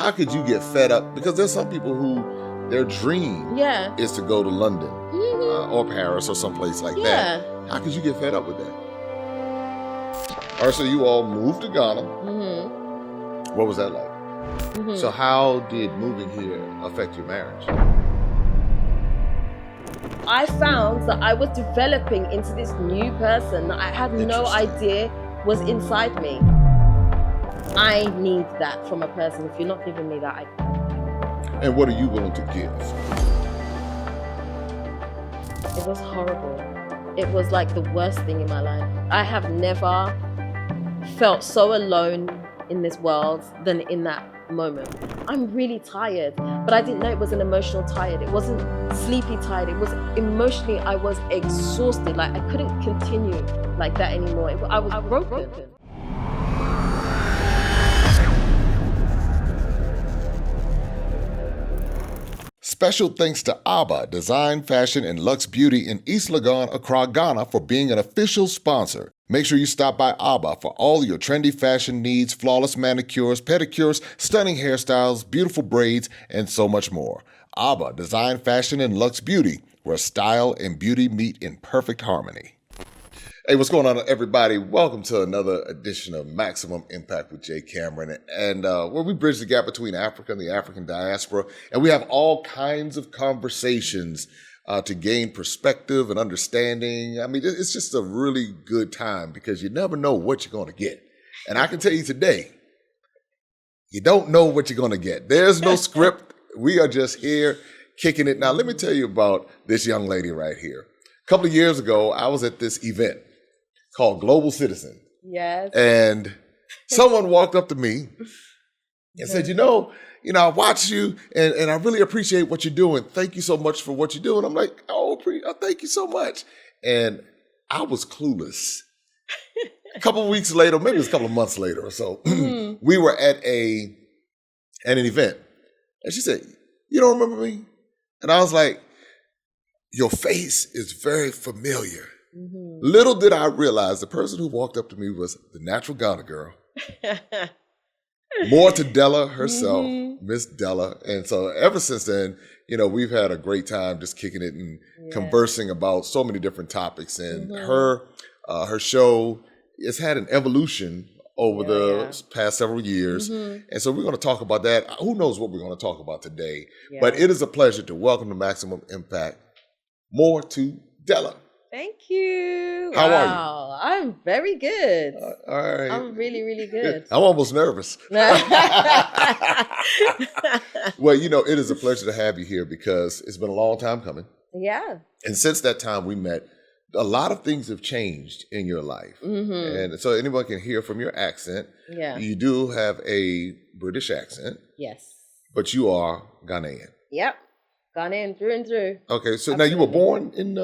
how could you get fed up? Because there's some people who their dream is to go to London or Paris or someplace like that. How could you get fed up with that? All right, so you all moved to Ghana. What was that like? So how did moving here affect your marriage? I found that I was developing into this new person that I had no idea was inside me. I need that from a person. If you're not giving me that, And what are you willing to give? It was horrible. It was like the worst thing in my life. I have never felt so alone in this world than in that moment. I'm really tired, but I didn't know it was an emotional tired. It wasn't sleepy tired. It was emotionally, I was exhausted. Like I couldn't continue like that anymore. I was broken. Special thanks to Abba Design, Fashion, and Luxe Beauty in East Legon, Accra, Ghana for being an official sponsor. Make sure you stop by Abba for all your trendy fashion needs, flawless manicures, pedicures, stunning hairstyles, beautiful braids, and so much more. Abba Design, Fashion, and Luxe Beauty, where style and beauty meet in perfect harmony. Hey, what's going on, everybody? Welcome to another edition of Maximum Impact with Jay Cameron, and where we bridge the gap between Africa and the African diaspora, and we have all kinds of conversations to gain perspective and understanding. I mean, it's just a really good time because you never know what you're going to get. And I can tell you today, you don't know what you're going to get. There's no script. We are just here kicking it. Now, let me tell you about this young lady right here. A couple of years ago, I was at this event called Global Citizen. Yes. And someone walked up to me and said, you know, I watch you and I really appreciate what you're doing. Thank you so much for what you do. And I'm like, thank you so much. And I was clueless. A couple of weeks later, maybe it was a couple of months later or so, we were at an event. And she said, you don't remember me? And I was like, your face is very familiar. Little did I realize the person who walked up to me was the natural Ghana girl. More to Dela herself, Miss Dela. And so ever since then, we've had a great time just kicking it and conversing about so many different topics. And her show has had an evolution over the past several years. And so we're going to talk about that. Who knows what we're going to talk about today. But it is a pleasure to welcome to Maximum Impact More to Dela. Thank you. How are you? I'm very good. All right. I'm really, really good. I'm almost nervous. Well, it is a pleasure to have you here because it's been a long time coming. Yeah. And since that time we met, a lot of things have changed in your life. And so anyone can hear from your accent. Yeah. You do have a British accent. Yes. But you are Ghanaian. Yep. Ghanaian through and through. Okay. So now you were born in...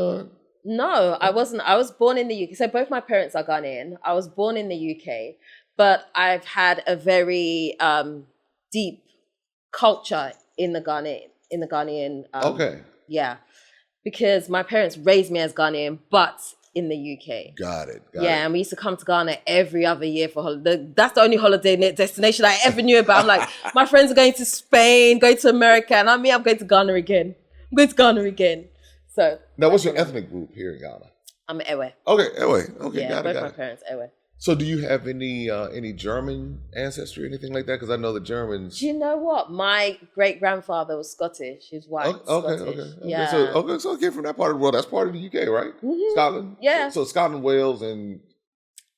No, I wasn't. I was born in the UK. So both my parents are Ghanaian. I was born in the UK, but I've had a very deep culture in the Ghanaian. Okay. Yeah, because my parents raised me as Ghanaian, but in the UK. Got it. And we used to come to Ghana every other year for holiday. That's the only holiday destination I ever knew about. I'm like, my friends are going to Spain, going to America, and I'm going to Ghana again. So now, what's your ethnic group here in Ghana? I'm Ewe. Okay, Ewe. Okay, yeah, got both it. my parents Ewe. So, do you have any German ancestry, anything like that? Because I know the Germans. Do you know what? My great grandfather was Scottish. He's white. Okay. Yeah. So it came from that part of the world. That's part of the UK, right? Scotland. Yeah. So Scotland, Wales, and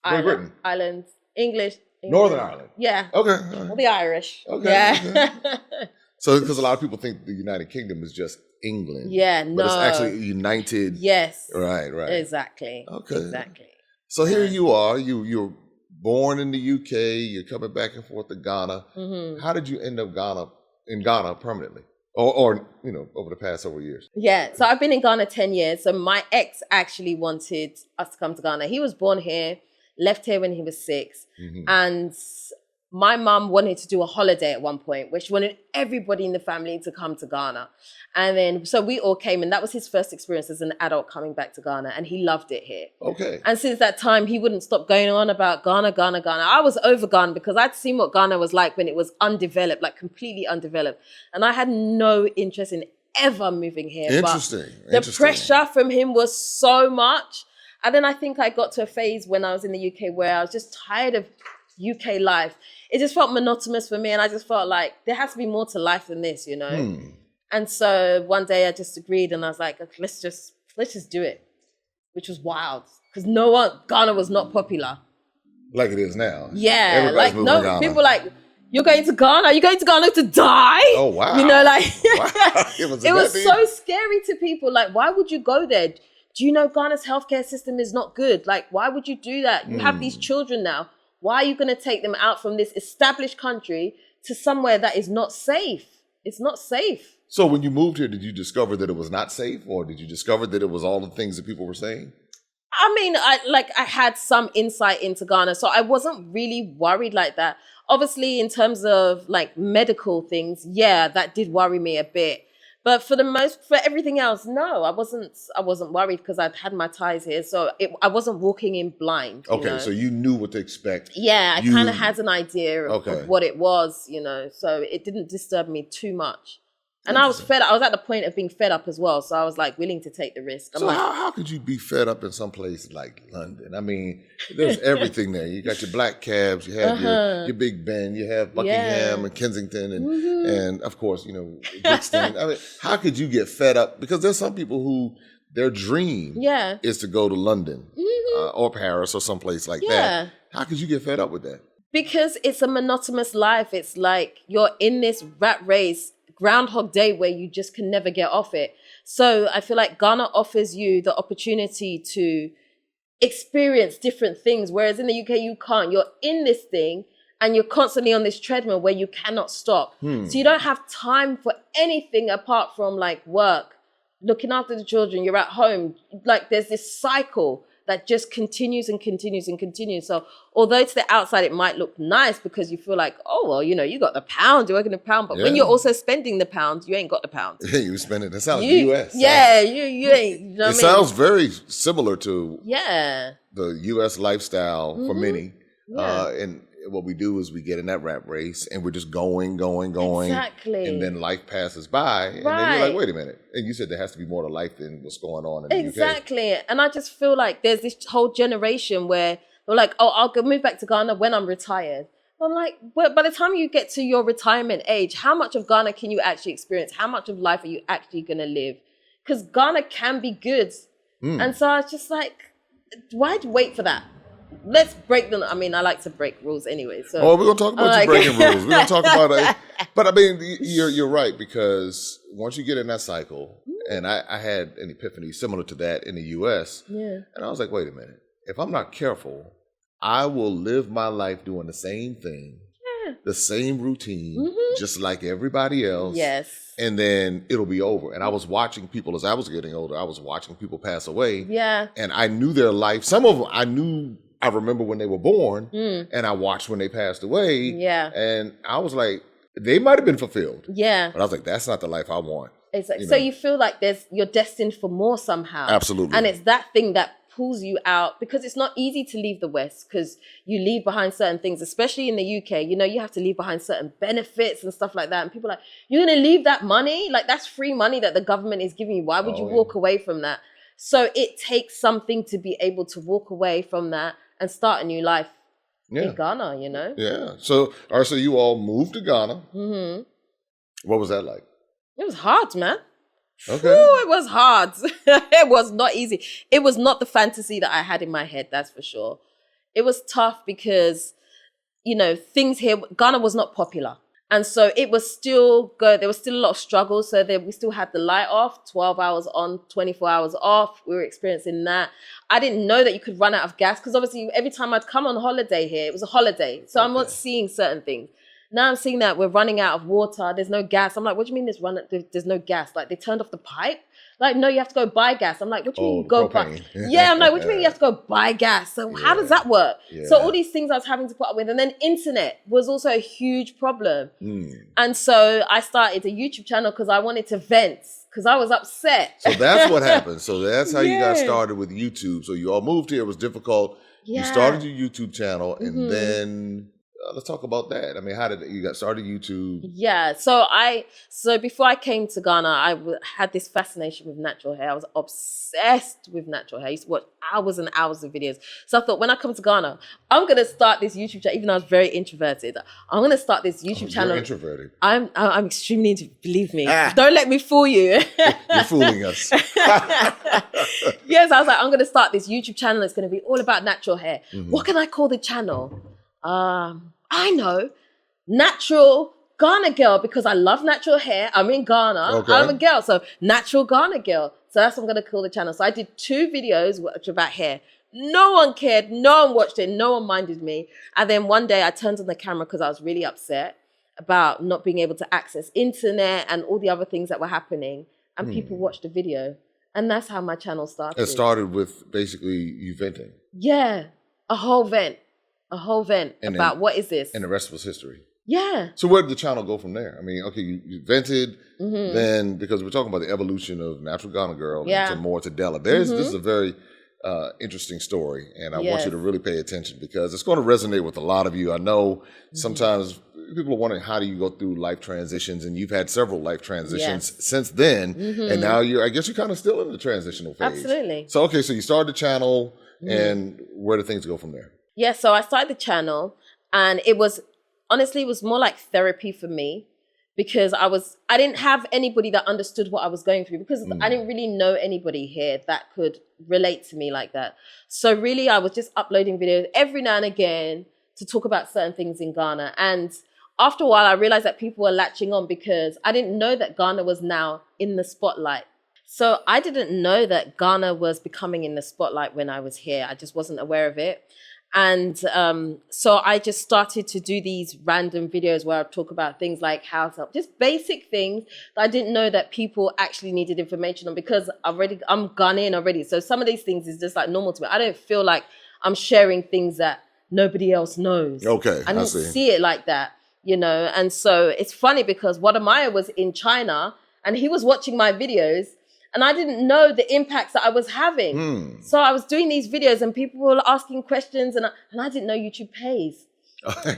Great Britain. Ireland, English. Northern Ireland. Yeah. Okay. Well, the Irish. Okay. Yeah. Okay. So, because a lot of people think the United Kingdom is just England. Yeah, no. But it's actually united. Yes. Right. Exactly. Okay. Exactly. So here you are. You're born in the UK. You're coming back and forth to Ghana. How did you end up in Ghana permanently? Or over the past several years? Yeah. So I've been in Ghana 10 years. So my ex actually wanted us to come to Ghana. He was born here, left here when he was 6. And my mum wanted to do a holiday at one point where she wanted everybody in the family to come to Ghana. And then, so we all came, and that was his first experience as an adult coming back to Ghana, and he loved it here. Okay. And since that time, he wouldn't stop going on about Ghana, Ghana, Ghana. I was over Ghana because I'd seen what Ghana was like when it was undeveloped, like completely undeveloped. And I had no interest in ever moving here. Interesting. But the pressure from him was so much. And then I think I got to a phase when I was in the UK where I was just tired of UK life. It just felt monotonous for me, and I just felt like there has to be more to life than this, you know. And so one day I just agreed, and I was like, okay, let's just do it, which was wild because Ghana was not popular like it is now. Yeah, everybody's like no Ghana. people like, you're going to Ghana? You're going to Ghana to die? Oh wow! You know, like wow. It was so scary to people. Like, why would you go there? Do you know Ghana's healthcare system is not good? Like, why would you do that? You have these children now. Why are you going to take them out from this established country to somewhere that is not safe? It's not safe. So when you moved here, did you discover that it was not safe, or did you discover that it was all the things that people were saying? I mean, I had some insight into Ghana, so I wasn't really worried like that. Obviously, in terms of like medical things, yeah, that did worry me a bit. But for everything else, no, I wasn't worried because I'd had my ties here. So I wasn't walking in blind. Okay, so you knew what to expect. Yeah, I kind of had an idea of what it was, you know, so it didn't disturb me too much. And I was fed up. I was at the point of being fed up as well. So I was like willing to take the risk. So how could you be fed up in some place like London? I mean, there's everything there. You got your black cabs, you have your Big Ben, you have Buckingham and Kensington and of course, you know, Brixton. I mean, how could you get fed up? Because there's some people who their dream is to go to London or Paris or someplace like that. How could you get fed up with that? Because it's a monotonous life. It's like you're in this rat race, Groundhog Day, where you just can never get off it. So I feel like Ghana offers you the opportunity to experience different things, whereas in the UK you can't. You're in this thing and you're constantly on this treadmill where you cannot stop. So you don't have time for anything apart from like work, looking after the children. You're at home. Like there's this cycle that just continues and continues and continues. So although to the outside it might look nice because you feel like, oh, well, you know, you got the pound, you're working the pound. But when you're also spending the pound, you ain't got the pound. Yeah, you spending it. It sounds U.S. Yeah, you ain't. You know it sounds very similar to the U.S. lifestyle for many. And what we do is we get in that rat race and we're just going. Exactly. And then life passes by. And then you're like, wait a minute. And you said there has to be more to life than what's going on in the UK. Exactly. And I just feel like there's this whole generation where they're like, oh, I'll go move back to Ghana when I'm retired. I'm like, well, by the time you get to your retirement age, how much of Ghana can you actually experience? How much of life are you actually going to live? Because Ghana can be good. And so I was just like, why'd you wait for that? Let's break them. I mean, I like to break rules anyway. So, we're going to talk about you breaking rules. We're going to talk about it. But I mean, you're right, because once you get in that cycle, and I had an epiphany similar to that in the U.S. And I was like, wait a minute. If I'm not careful, I will live my life doing the same thing, the same routine, just like everybody else. Yes. And then it'll be over. And I was watching people as I was getting older. I was watching people pass away. Yeah. And I knew their life. Some of them I remember when they were born, and I watched when they passed away. Yeah. And I was like, they might have been fulfilled. Yeah. But I was like, that's not the life I want. Exactly. So you feel like you're destined for more somehow. Absolutely. And it's that thing that pulls you out, because it's not easy to leave the West, because you leave behind certain things, especially in the UK. You know, you have to leave behind certain benefits and stuff like that. And people are like, you're going to leave that money? Like, that's free money that the government is giving you. Why would you walk away from that? So it takes something to be able to walk away from that and start a new life in Ghana, you know? Yeah. So you all moved to Ghana. Mm-hmm. What was that like? It was hard, man. Okay. Ooh, it was hard. It was not easy. It was not the fantasy that I had in my head, that's for sure. It was tough because, you know, things here, Ghana was not popular. And so it was still good. There was still a lot of struggle. So we still had the light off, 12 hours on, 24 hours off. We were experiencing that. I didn't know that you could run out of gas, because obviously every time I'd come on holiday here, it was a holiday. So I'm not seeing certain things. Now I'm seeing that we're running out of water. There's no gas. I'm like, what do you mean there's no gas? Like, they turned off the pipe? Like, no, you have to go buy gas. I'm like, what do you mean go buy? Yeah, I'm like, what do you mean you have to go buy gas? So how does that work? Yeah. So all these things I was having to put up with. And then internet was also a huge problem. And so I started a YouTube channel because I wanted to vent, because I was upset. So that's what happened. So that's how you got started with YouTube. So you all moved here. It was difficult. You started your YouTube channel, and then let's talk about that. I mean, how did you got started YouTube? Yeah, so before I came to Ghana, I had this fascination with natural hair. I was obsessed with natural hair. I used to watch hours and hours of videos. So I thought, when I come to Ghana, I'm gonna start this YouTube channel. Even though I was very introverted, I'm gonna start this YouTube channel. You're introverted. I'm extremely introverted. Believe me. Don't let me fool you. You're fooling us. Yes, I was like, I'm gonna start this YouTube channel. It's gonna be all about natural hair. What can I call the channel? I know, Natural Ghana Girl, because I love natural hair. I'm in Ghana. Okay. I'm a girl, so Natural Ghana Girl. So that's what I'm going to call the channel. So I did 2 videos which were about hair. No one cared. No one watched it. No one minded me. And then one day I turned on the camera because I was really upset about not being able to access internet and all the other things that were happening. And people watched the video. And that's how my channel started. It started with basically you venting. Yeah, a whole vent about what is this? And the rest was history. Yeah. So where did the channel go from there? I mean, okay, you vented, then, because we're talking about the evolution of Natural Ghana Girl to Dela. This is a very interesting story, and I want you to really pay attention because it's going to resonate with a lot of you. I know sometimes people are wondering, how do you go through life transitions? And you've had several life transitions since then, and now I guess you're kind of still in the transitional phase. Absolutely. So, okay, so you started the channel, and where do things go from there? Yeah, so I started the channel, and it was more like therapy for me, because I didn't have anybody that understood what I was going through, because I didn't really know anybody here that could relate to me like that. So really, I was just uploading videos every now and again to talk about certain things in Ghana. And after a while, I realized that people were latching on, because I didn't know that Ghana was now in the spotlight. So I didn't know that Ghana was becoming in the spotlight when I was here. I just wasn't aware of it. And so I just started to do these random videos where I talk about things like just basic things that I didn't know that people actually needed information on, because I'm Ghanaian already. So some of these things is just like normal to me. I don't feel like I'm sharing things that nobody else knows. Okay, I didn't see it like that, you know. And so it's funny, because Wadamaya was in China and he was watching my videos, and I didn't know the impacts that I was having. So I was doing these videos and people were asking questions, and I didn't know YouTube pays.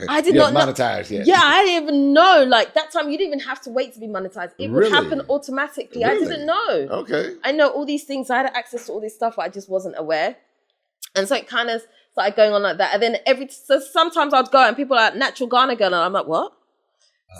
I did not monetize yet. Yeah, I didn't even know. Like, that time, you didn't even have to wait to be monetized. It would happen automatically. I didn't know. Okay. I know all these things. I had access to all this stuff, but I just wasn't aware. And so it kind of started going on like that. And then so sometimes I'd go and people are like, Natural Ghana Girl, and I'm like, what?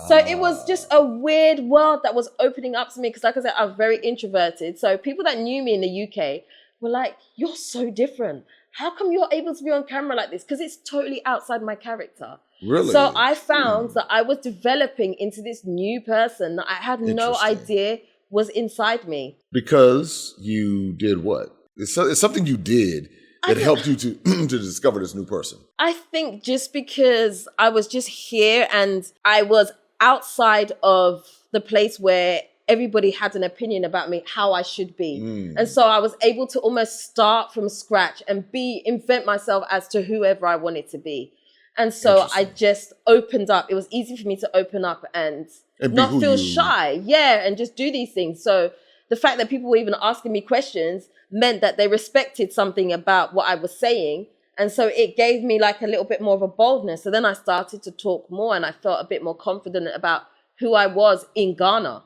So it was just a weird world that was opening up to me, because like I said, I'm very introverted. So people that knew me in the UK were like, you're so different. How come you're able to be on camera like this? Because it's totally outside my character. Really? So I found that I was developing into this new person that I had no idea was inside me. Because you did what? It's something you did that helped you to to discover this new person. I think just because I was just here and I was outside of the place where everybody had an opinion about me, how I should be. And so I was able to almost start from scratch and invent myself as to whoever I wanted to be. And so I just opened up. It was easy for me to open up and not feel shy. Yeah, and just do these things. So the fact that people were even asking me questions meant that they respected something about what I was saying. And so it gave me like a little bit more of a boldness. So then I started to talk more, and I felt a bit more confident about who I was in Ghana.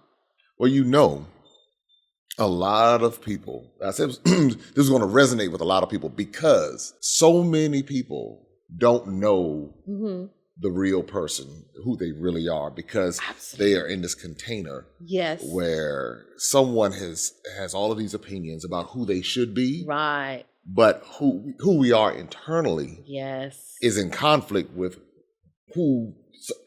Well, you know, a lot of people, I said this is going to resonate with a lot of people, because so many people don't know the real person, who they really are, because they are in this container where someone has all of these opinions about who they should be. Right. But who we are internally is in conflict with who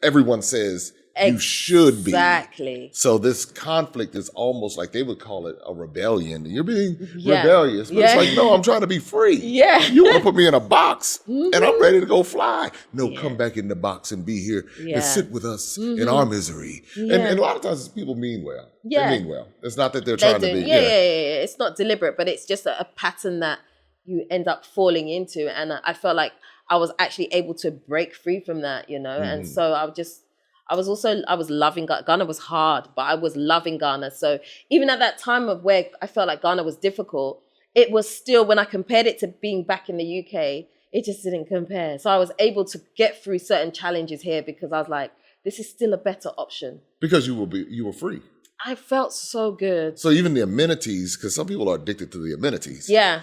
everyone says You should be. Exactly. So this conflict is almost like they would call it a rebellion. You're being Yeah. rebellious. But Yeah. it's like, no, I'm trying to be free. Yeah. You want to put me in a box and I'm ready to go fly. No, Yeah. come back in the box and be here Yeah. and sit with us in our misery. Yeah. And a lot of times people mean well. Yeah. They mean well. It's not that they're They trying do. to be. Yeah. It's not deliberate, but it's just a pattern that you end up falling into. And I felt like I was actually able to break free from that, you know? And so I was loving Ghana. Ghana was hard, but I was loving Ghana. So even at that time of where I felt like Ghana was difficult, it was still, when I compared it to being back in the UK, it just didn't compare. So I was able to get through certain challenges here because I was like, this is still a better option. Because you were free. I felt so good. So even the amenities, because some people are addicted to the amenities. Yeah.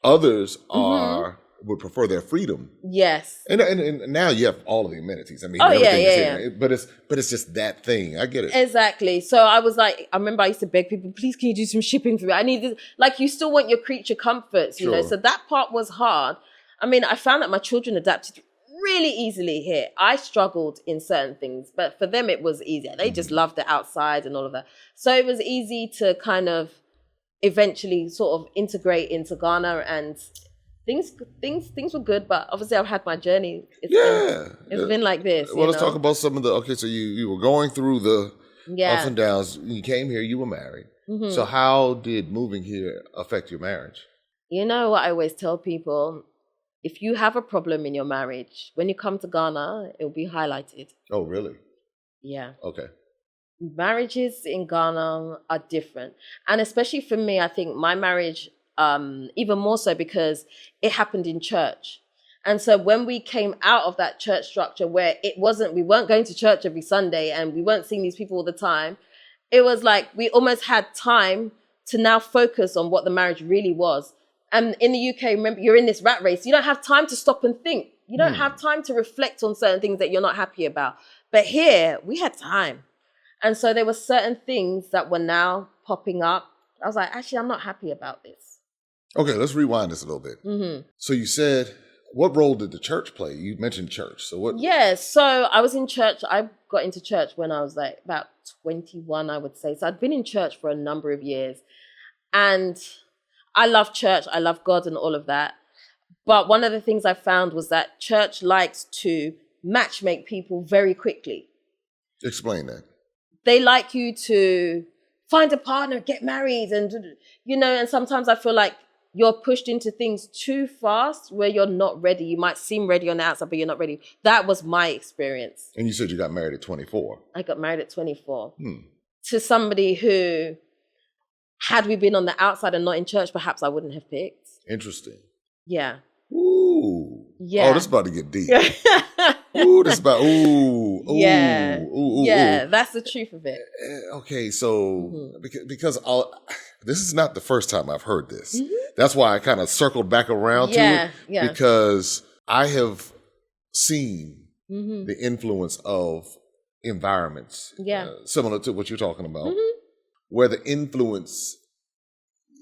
Others would prefer their freedom. Yes. And now you have all of the amenities. I mean, everything is here. But it's just that thing. I get it. Exactly. So I was like, I remember I used to beg people, please can you do some shipping for me? I need this. Like, you still want your creature comforts, you know? So that part was hard. I mean, I found that my children adapted really easily here. I struggled in certain things, but for them it was easier. They just loved the outside and all of that. So it was easy to kind of eventually sort of integrate into Ghana, and things were good, but obviously I've had my journey. It's been like this. Well, let's talk about some of so you were going through the ups and downs. When you came here, you were married. So how did moving here affect your marriage? You know what I always tell people? If you have a problem in your marriage, when you come to Ghana, it will be highlighted. Oh, really? Yeah. Okay. Marriages in Ghana are different. And especially for me, I think my marriage, even more so because it happened in church. And so when we came out of that church structure where we weren't going to church every Sunday and we weren't seeing these people all the time, it was like we almost had time to now focus on what the marriage really was. And in the UK, remember, you're in this rat race. You don't have time to stop and think. You don't have time to reflect on certain things that you're not happy about. But here, we had time. And so there were certain things that were now popping up. I was like, actually, I'm not happy about this. Okay, let's rewind this a little bit. So you said, what role did the church play? You mentioned church. So what? Yeah, so I was in church. I got into church when I was like about 21, I would say. So I'd been in church for a number of years. And I love church. I love God and all of that. But one of the things I found was that church likes to matchmake people very quickly. Explain that. They like you to find a partner, get married, and, you know, and sometimes I feel like you're pushed into things too fast where you're not ready. You might seem ready on the outside, but you're not ready. That was my experience. And you said you got married at 24. I got married at 24 to somebody who, had we been on the outside and not in church, perhaps I wouldn't have picked. Interesting. Yeah. Ooh. Yeah. Oh, this is about to get deep. Ooh, this is about, ooh. Yeah. Ooh, yeah, that's the truth of it. Okay, so because this is not the first time I've heard this. That's why I kind of circled back around to it. Yeah. Because I have seen the influence of environments similar to what you're talking about, where the influence,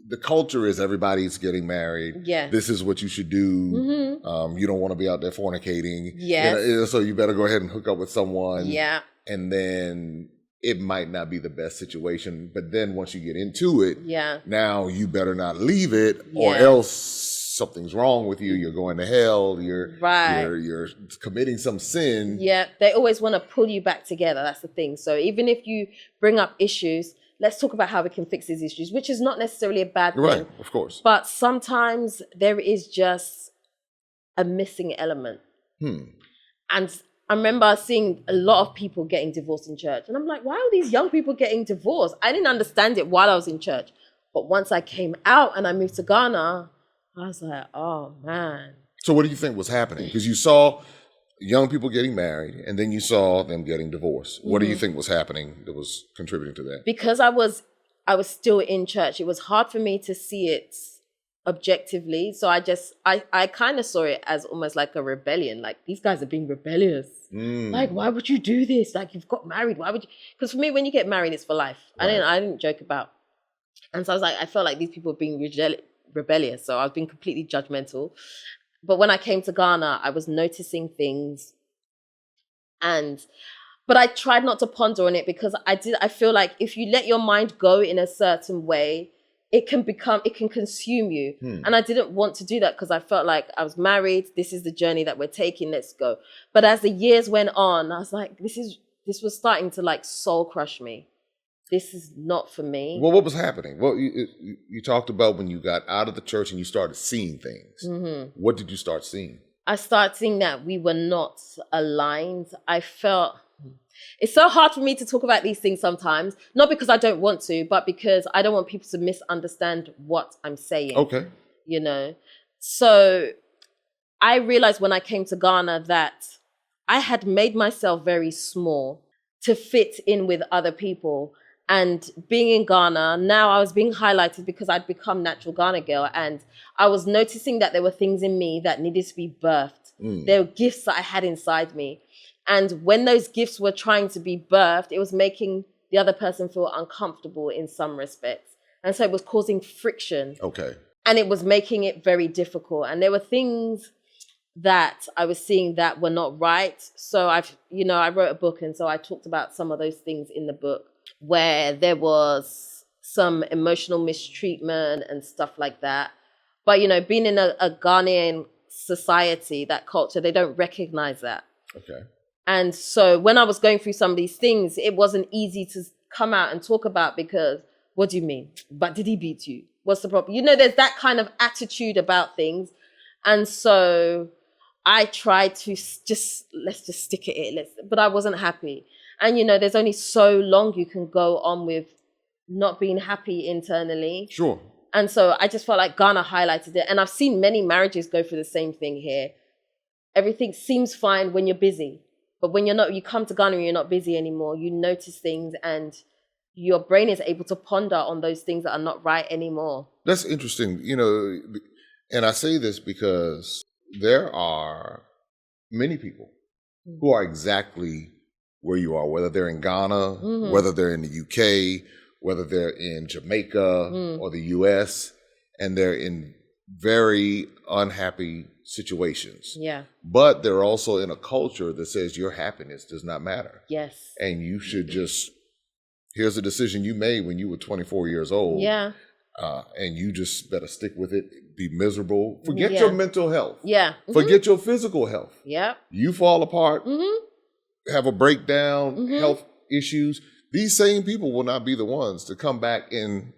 the culture is everybody's getting married. Yeah. This is what you should do. You don't want to be out there fornicating. Yes. So you better go ahead and hook up with someone. Yeah. And then it might not be the best situation. But then once you get into it, now you better not leave it or else something's wrong with you. You're going to hell. You're committing some sin. Yeah. They always want to pull you back together. That's the thing. So even if you bring up issues, let's talk about how we can fix these issues, which is not necessarily a bad thing. Right, of course. But sometimes there is just a missing element. And I remember seeing a lot of people getting divorced in church. And I'm like, why are these young people getting divorced? I didn't understand it while I was in church. But once I came out and I moved to Ghana, I was like, oh, man. So what do you think was happening? Because you saw young people getting married, and then you saw them getting divorced. What do you think was happening that was contributing to that? Because I was still in church, it was hard for me to see it objectively. So I kind of saw it as almost like a rebellion. Like, these guys are being rebellious. Like, why would you do this? Like, you've got married. Why would you? Because for me, when you get married, it's for life. Right. I didn't joke about. And so I was like, I felt like these people were being rebellious. So I was being completely judgmental. But when I came to Ghana, I was noticing things. And But I tried not to ponder on it because I feel like if you let your mind go in a certain way, it can consume you. And I didn't want to do that because I felt like I was married. This is the journey that we're taking. Let's go. But as the years went on, I was like, this was starting to like soul crush me. This is not for me. Well, what was happening? Well, you talked about when you got out of the church and you started seeing things. What did you start seeing? I started seeing that we were not aligned. I felt it's so hard for me to talk about these things sometimes, not because I don't want to, but because I don't want people to misunderstand what I'm saying. Okay. You know? So I realized when I came to Ghana that I had made myself very small to fit in with other people. And being in Ghana, now I was being highlighted because I'd become natural Ghana girl. And I was noticing that there were things in me that needed to be birthed. There were gifts that I had inside me. And when those gifts were trying to be birthed, it was making the other person feel uncomfortable in some respects. And so it was causing friction. Okay. And it was making it very difficult. And there were things that I was seeing that were not right. So I wrote a book. And so I talked about some of those things in the book where there was some emotional mistreatment and stuff like that. But, being in a Ghanaian society, that culture, they don't recognize that. Okay. And so when I was going through some of these things, it wasn't easy to come out and talk about because, what do you mean? But did he beat you? What's the problem? There's that kind of attitude about things. And so I tried to let's just stick at it. But I wasn't happy. And, there's only so long you can go on with not being happy internally. Sure. And so I just felt like Ghana highlighted it. And I've seen many marriages go through the same thing here. Everything seems fine when you're busy. But when you're not, you come to Ghana and you're not busy anymore, you notice things and your brain is able to ponder on those things that are not right anymore. That's interesting, and I say this because there are many people who are exactly where you are, whether they're in Ghana, whether they're in the UK, whether they're in Jamaica or the US, and they're in very unhappy situations. Yeah. But they're also in a culture that says your happiness does not matter. Yes. And you should here's a decision you made when you were 24 years old. Yeah. And you just better stick with it, be miserable. Forget your mental health. Yeah. Forget your physical health. Yeah. You fall apart, have a breakdown, health issues. These same people will not be the ones to come back and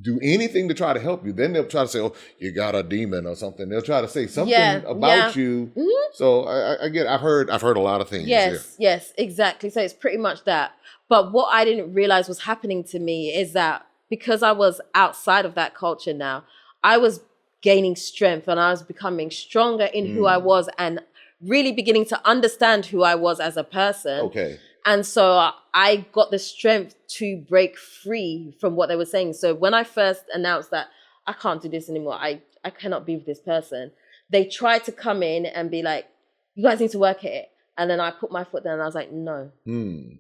do anything to try to help you. Then they'll try to say, oh, you got a demon or something. They'll try to say something about you. So I've heard a lot of things. Yes, exactly. So it's pretty much that. But what I didn't realize was happening to me is that because I was outside of that culture now, I was gaining strength and I was becoming stronger in who I was and really beginning to understand who I was as a person. Okay. And so I got the strength to break free from what they were saying. So when I first announced that I can't do this anymore, I cannot be with this person, they tried to come in and be like, you guys need to work at it. And then I put my foot down and I was like, no.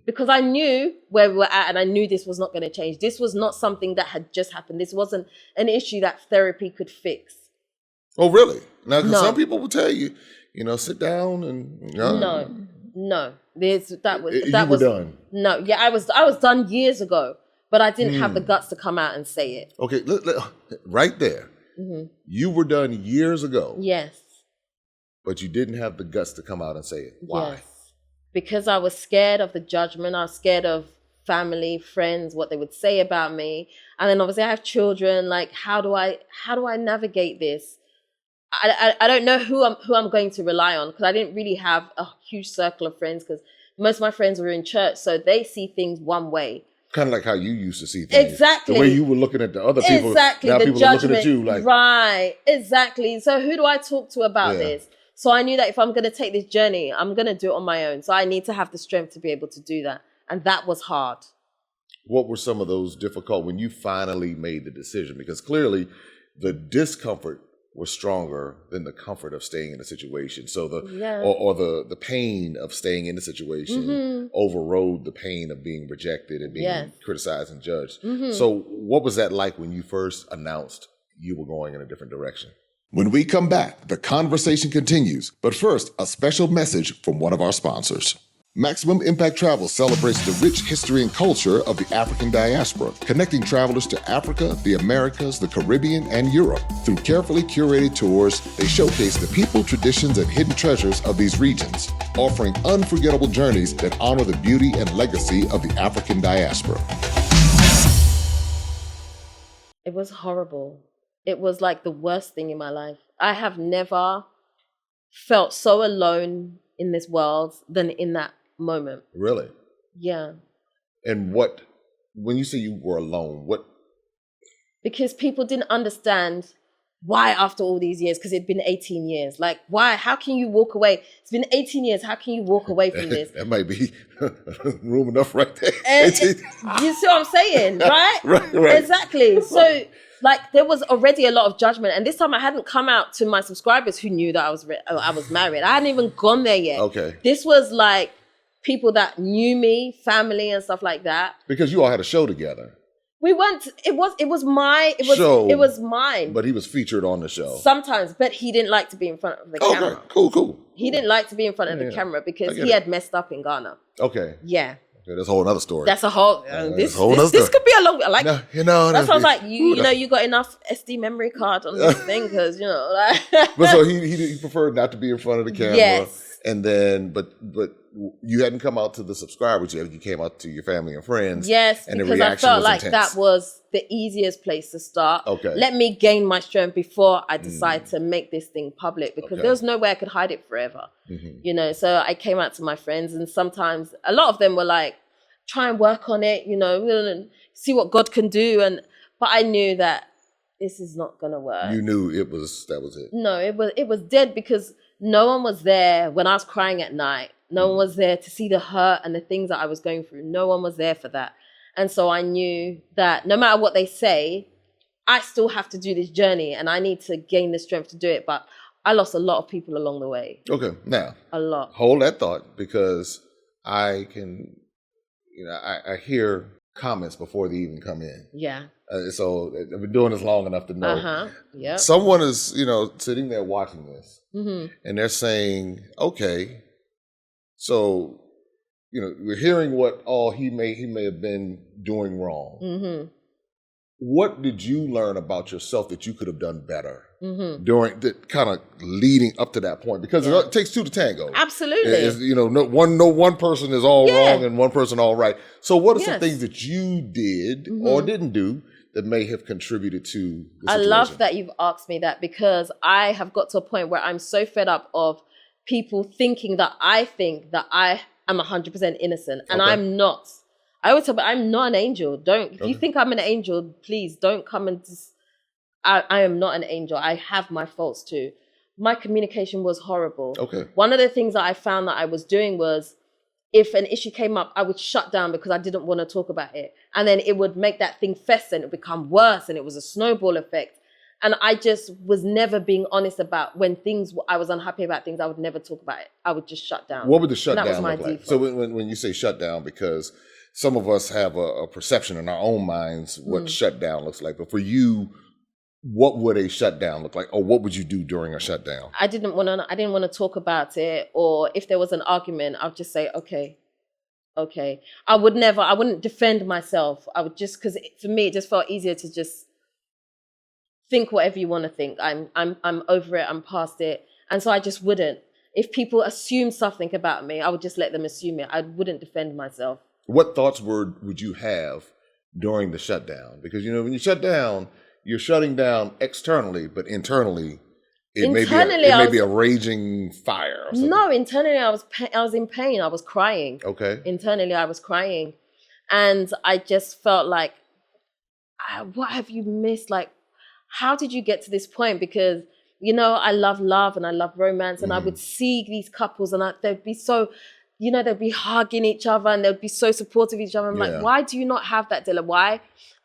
Because I knew where we were at and I knew this was not going to change. This was not something that had just happened. This wasn't an issue that therapy could fix. Oh, really? Now, because some people will tell you, sit down and... No. You were done. No, yeah, I was done years ago, but I didn't have the guts to come out and say it. Okay, right there. You were done years ago. Yes. But you didn't have the guts to come out and say it. Why? Yes. Because I was scared of the judgment. I was scared of family, friends, what they would say about me. And then obviously I have children. Like, how do I navigate this? I don't know who I'm going to rely on because I didn't really have a huge circle of friends because most of my friends were in church, so they see things one way. Kind of like how you used to see things. Exactly. The way you were looking at the other people. Exactly. Now the people judgment. are looking at you like... Right. Exactly. So who do I talk to about this? So I knew that if I'm going to take this journey, I'm going to do it on my own. So I need to have the strength to be able to do that. And that was hard. What were some of those difficult when you finally made the decision? Because clearly the discomfort was stronger than the comfort of staying in the situation. So the pain of staying in the situation overrode the pain of being rejected and being criticized and judged. So what was that like when you first announced you were going in a different direction? When we come back, the conversation continues. But first, a special message from one of our sponsors. Maximum Impact Travel celebrates the rich history and culture of the African diaspora, connecting travelers to Africa, the Americas, the Caribbean, and Europe. Through carefully curated tours, they showcase the people, traditions, and hidden treasures of these regions, offering unforgettable journeys that honor the beauty and legacy of the African diaspora. It was horrible. It was like the worst thing in my life. I have never felt so alone in this world than in that moment. Really? Yeah. And when you say you were alone, what? Because people didn't understand why after all these years, because it'd been 18 years. Like, why? How can you walk away? It's been 18 years. How can you walk away from this? That might be room enough right there. You see what I'm saying, right? Right. Exactly. So, like, there was already a lot of judgment. And this time I hadn't come out to my subscribers who knew that I was married. I hadn't even gone there yet. Okay. This was like people that knew me, family and stuff like that. Because you all had a show together. We went, it was mine. But he was featured on the show. Sometimes, but he didn't like to be in front of the camera. Okay, cool. He didn't like to be in front of the camera because he had messed up in Ghana. Okay. Yeah. Okay, that's a whole other story. That's a whole, this could be a long, like, no, that's why I was like, you got enough SD memory card on this thing because, like. But so he preferred not to be in front of the camera. Yes. And then, but you hadn't come out to the subscribers yet. You came out to your family and friends. Yes, and because I felt like that was the easiest place to start. Okay. Let me gain my strength before I decide to make this thing public because there was no way I could hide it forever. Mm-hmm. So I came out to my friends and sometimes a lot of them were like, try and work on it, see what God can do. But I knew that this is not going to work. You knew that was it. No, it was dead because no one was there when I was crying at night. No one was there to see the hurt and the things that I was going through. No one was there for that. And so I knew that no matter what they say, I still have to do this journey and I need to gain the strength to do it. But I lost a lot of people along the way. Okay, now. A lot. Hold that thought because I can, I hear comments before they even come in. Yeah. So I've been doing this long enough to know. Yeah. Someone is, sitting there watching this and they're saying, okay, so, we're hearing what all he may have been doing wrong. Mm-hmm. What did you learn about yourself that you could have done better during the kind of leading up to that point? Because it takes two to tango. Absolutely. No one person is all wrong and one person all right. So what are some things that you did or didn't do that may have contributed to the situation? I love that you've asked me that because I have got to a point where I'm so fed up of people thinking that I think that I am 100% innocent and I'm not. I always tell them, I'm not an angel. If you think I'm an angel, please don't come and I am not an angel. I have my faults too. My communication was horrible. Okay. One of the things that I found that I was doing was if an issue came up, I would shut down because I didn't want to talk about it. And then it would make that thing fester and it would become worse and it was a snowball effect. And I just was never being honest about when I was unhappy about things, I would never talk about it. I would just shut down. What would the shutdown look like? Default. So when you say shutdown, because some of us have a perception in our own minds what shutdown looks like. But for you, what would a shutdown look like? Or what would you do during a shutdown? I didn't want to talk about it. Or if there was an argument, I'd just say, okay. I wouldn't defend myself. I would just, because for me, it just felt easier to just think whatever you want to think. I'm over it. I'm past it. And so I just wouldn't. If people assume something about me, I would just let them assume it. I wouldn't defend myself. What thoughts would you have during the shutdown? Because, when you shut down, you're shutting down externally, but internally, it may be a raging fire. Or something. No, internally, I was in pain. I was crying. Okay. Internally, I was crying. And I just felt like, what have you missed? Like, how did you get to this point? Because, I love love and I love romance. And I would see these couples and they'd be so... they'd be hugging each other and they'd be so supportive of each other. I'm like, why do you not have that, Dela? Why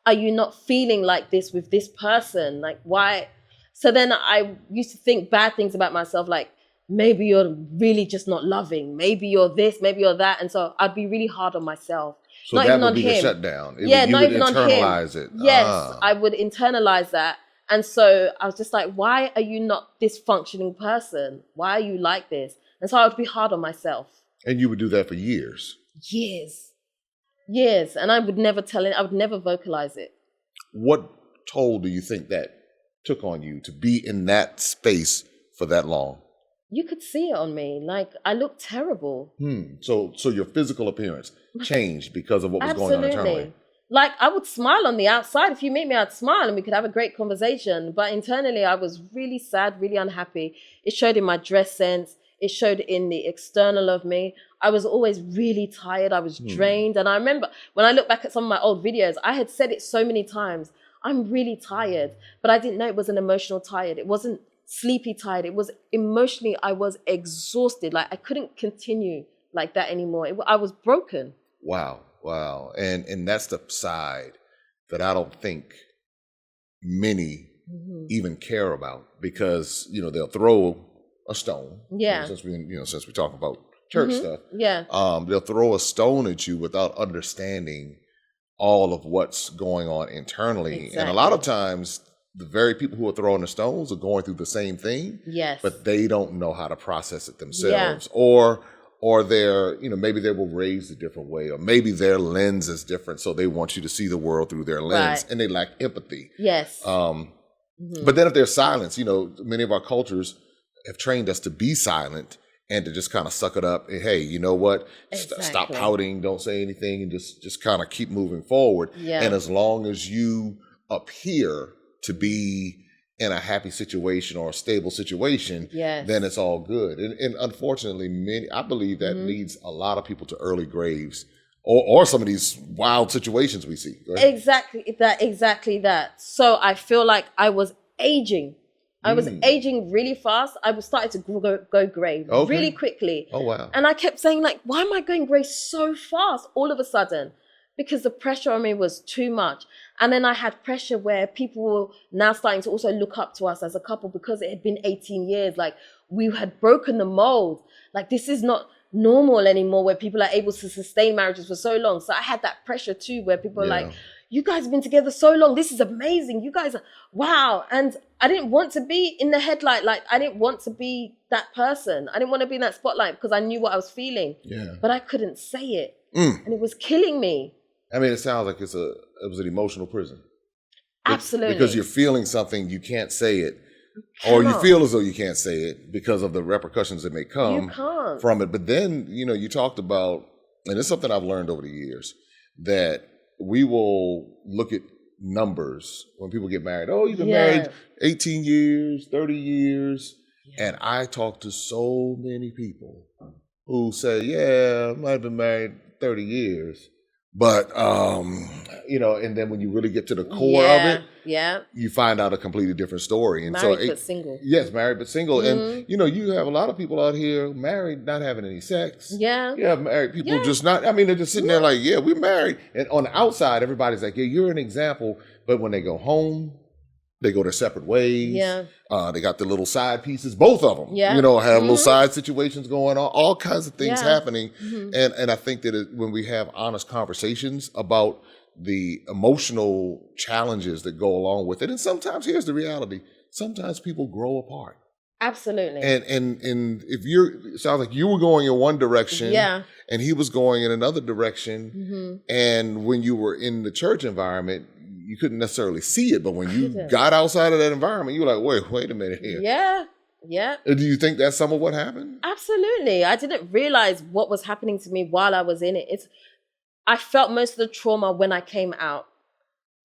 are you not feeling like this with this person? Like, why? So then I used to think bad things about myself, like, maybe you're really just not loving. Maybe you're this, maybe you're that. And so I'd be really hard on myself. So not that even would on be him. The shutdown. Not even on him. Internalize it. Yes, I would internalize that. And so I was just like, why are you not this functioning person? Why are you like this? And so I would be hard on myself. And you would do that for years. Years. And I would never tell it. I would never vocalize it. What toll do you think that took on you to be in that space for that long? You could see it on me. Like, I looked terrible. So your physical appearance changed because of what was going on internally? Like, I would smile on the outside. If you meet me, I'd smile and we could have a great conversation. But internally, I was really sad, really unhappy. It showed in my dress sense. It showed in the external of me. I was always really tired. I was drained. And I remember when I look back at some of my old videos, I had said it so many times. I'm really tired. But I didn't know it was an emotional tired. It wasn't sleepy tired. It was emotionally, I was exhausted. Like, I couldn't continue like that anymore. I was broken. Wow. And that's the side that I don't think many even care about, because, they'll throw a stone. Yeah. Since we talk about church stuff. Yeah. They'll throw a stone at you without understanding all of what's going on internally. Exactly. And a lot of times the very people who are throwing the stones are going through the same thing. Yes. But they don't know how to process it themselves. Yeah. Or they're, maybe they were raised a different way, or maybe their lens is different, so they want you to see the world through their lens, and they lack empathy. Yes. But then if there's silence, many of our cultures have trained us to be silent and to just kind of suck it up. Hey, you know what? Exactly. Stop pouting, don't say anything, and just kind of keep moving forward. Yeah. And as long as you appear to be in a happy situation or a stable situation, then it's all good. And unfortunately, I believe that leads a lot of people to early graves, or some of these wild situations we see. Exactly that. So I feel like I was aging. I was aging really fast. I was starting to go grey really quickly. Oh, wow. And I kept saying, like, why am I going grey so fast all of a sudden? Because the pressure on me was too much. And then I had pressure where people were now starting to also look up to us as a couple, because it had been 18 years. Like, we had broken the mold. Like, this is not normal anymore, where people are able to sustain marriages for so long. So I had that pressure too, where people are like, you guys have been together so long. This is amazing. You guys are, wow. And I didn't want to be in the headlight. Like, I didn't want to be that person. I didn't want to be in that spotlight, because I knew what I was feeling. Yeah. But I couldn't say it. And it was killing me. I mean, it sounds like it was an emotional prison. Absolutely. Because you're feeling something, you can't say it. Or you feel as though you can't say it because of the repercussions that may come from it. But then, you talked about, and it's something I've learned over the years, that we will look at numbers when people get married. Oh, you've been married 18 years, 30 years. Yeah. And I talk to so many people who say, I might have been married 30 years. But, and then when you really get to the core of it, you find out a completely different story. And married but single. Yes, married but single. And, you have a lot of people out here married, not having any sex. Yeah. You have married people just not, they're just sitting there like, we're married. And on the outside, everybody's like, you're an example. But when they go home, they go their separate ways. Yeah. They got the little side pieces, both of them. Yeah. Have little side situations going on, all kinds of things happening. And I think that when we have honest conversations about the emotional challenges that go along with it, and sometimes, here's the reality, sometimes people grow apart. Absolutely. And if it sounds like you were going in one direction, and he was going in another direction, and when you were in the church environment, you couldn't necessarily see it, but when you got outside of that environment, you were like, wait a minute here. Yeah. Do you think that's some of what happened? Absolutely. I didn't realize what was happening to me while I was in it. I felt most of the trauma when I came out,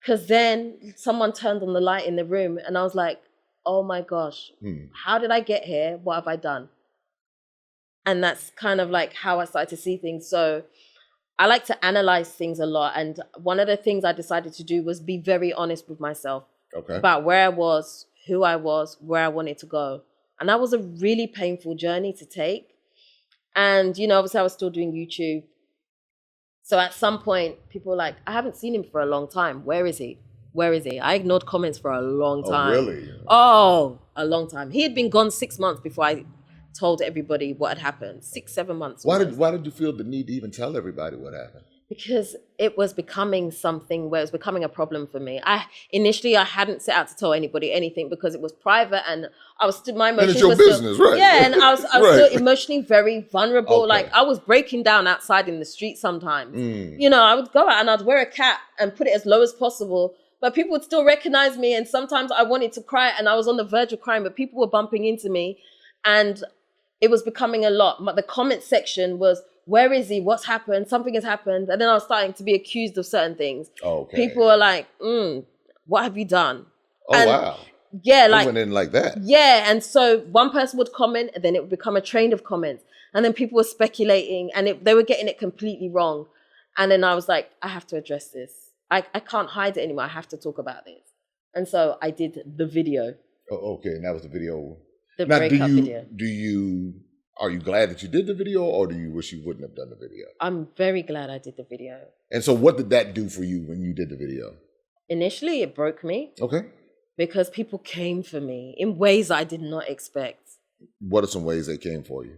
because then someone turned on the light in the room and I was like, oh my gosh, how did I get here? What have I done? And that's kind of like how I started to see things. So I like to analyze things a lot. And one of the things I decided to do was be very honest with myself about where I was, who I was, where I wanted to go. And that was a really painful journey to take. And, obviously I was still doing YouTube. So at some point, people were like, I haven't seen him for a long time. Where is he? I ignored comments for a long time. Oh, really? Oh, a long time. He had been gone 6 months before I told everybody what had happened. 6-7 months. Why did you feel the need to even tell everybody what happened? Because it was becoming something where it was becoming a problem for me. Initially I hadn't set out to tell anybody anything because it was private, and I was still, my And emotions it's your were business, still, right? yeah, and I was Right. still emotionally very vulnerable. Okay. Like I was breaking down outside in the street sometimes. Mm. You know, I would go out and I'd wear a cap and put it as low as possible, but people would still recognize me. And sometimes I wanted to cry and I was on the verge of crying, but people were bumping into me, and it was becoming a lot. But the comment section was, where is he? What's happened? Something has happened. And then I was starting to be accused of certain things. Okay. People were like, what have you done? Oh, and wow. Yeah, They like, went in like that. yeah. And so one person would comment, and then it would become a train of comments. And then people were speculating, and they were getting it completely wrong. And then I was like, I have to address this. I can't hide it anymore. I have to talk about this. And so I did the video. Oh, okay. And that was the video. The Now, breakup video. Are you glad that you did the video, or do you wish you wouldn't have done the video? I'm very glad I did the video. And so what did that do for you when you did the video? Initially, it broke me. Okay. Because people came for me in ways I did not expect. What are some ways they came for you?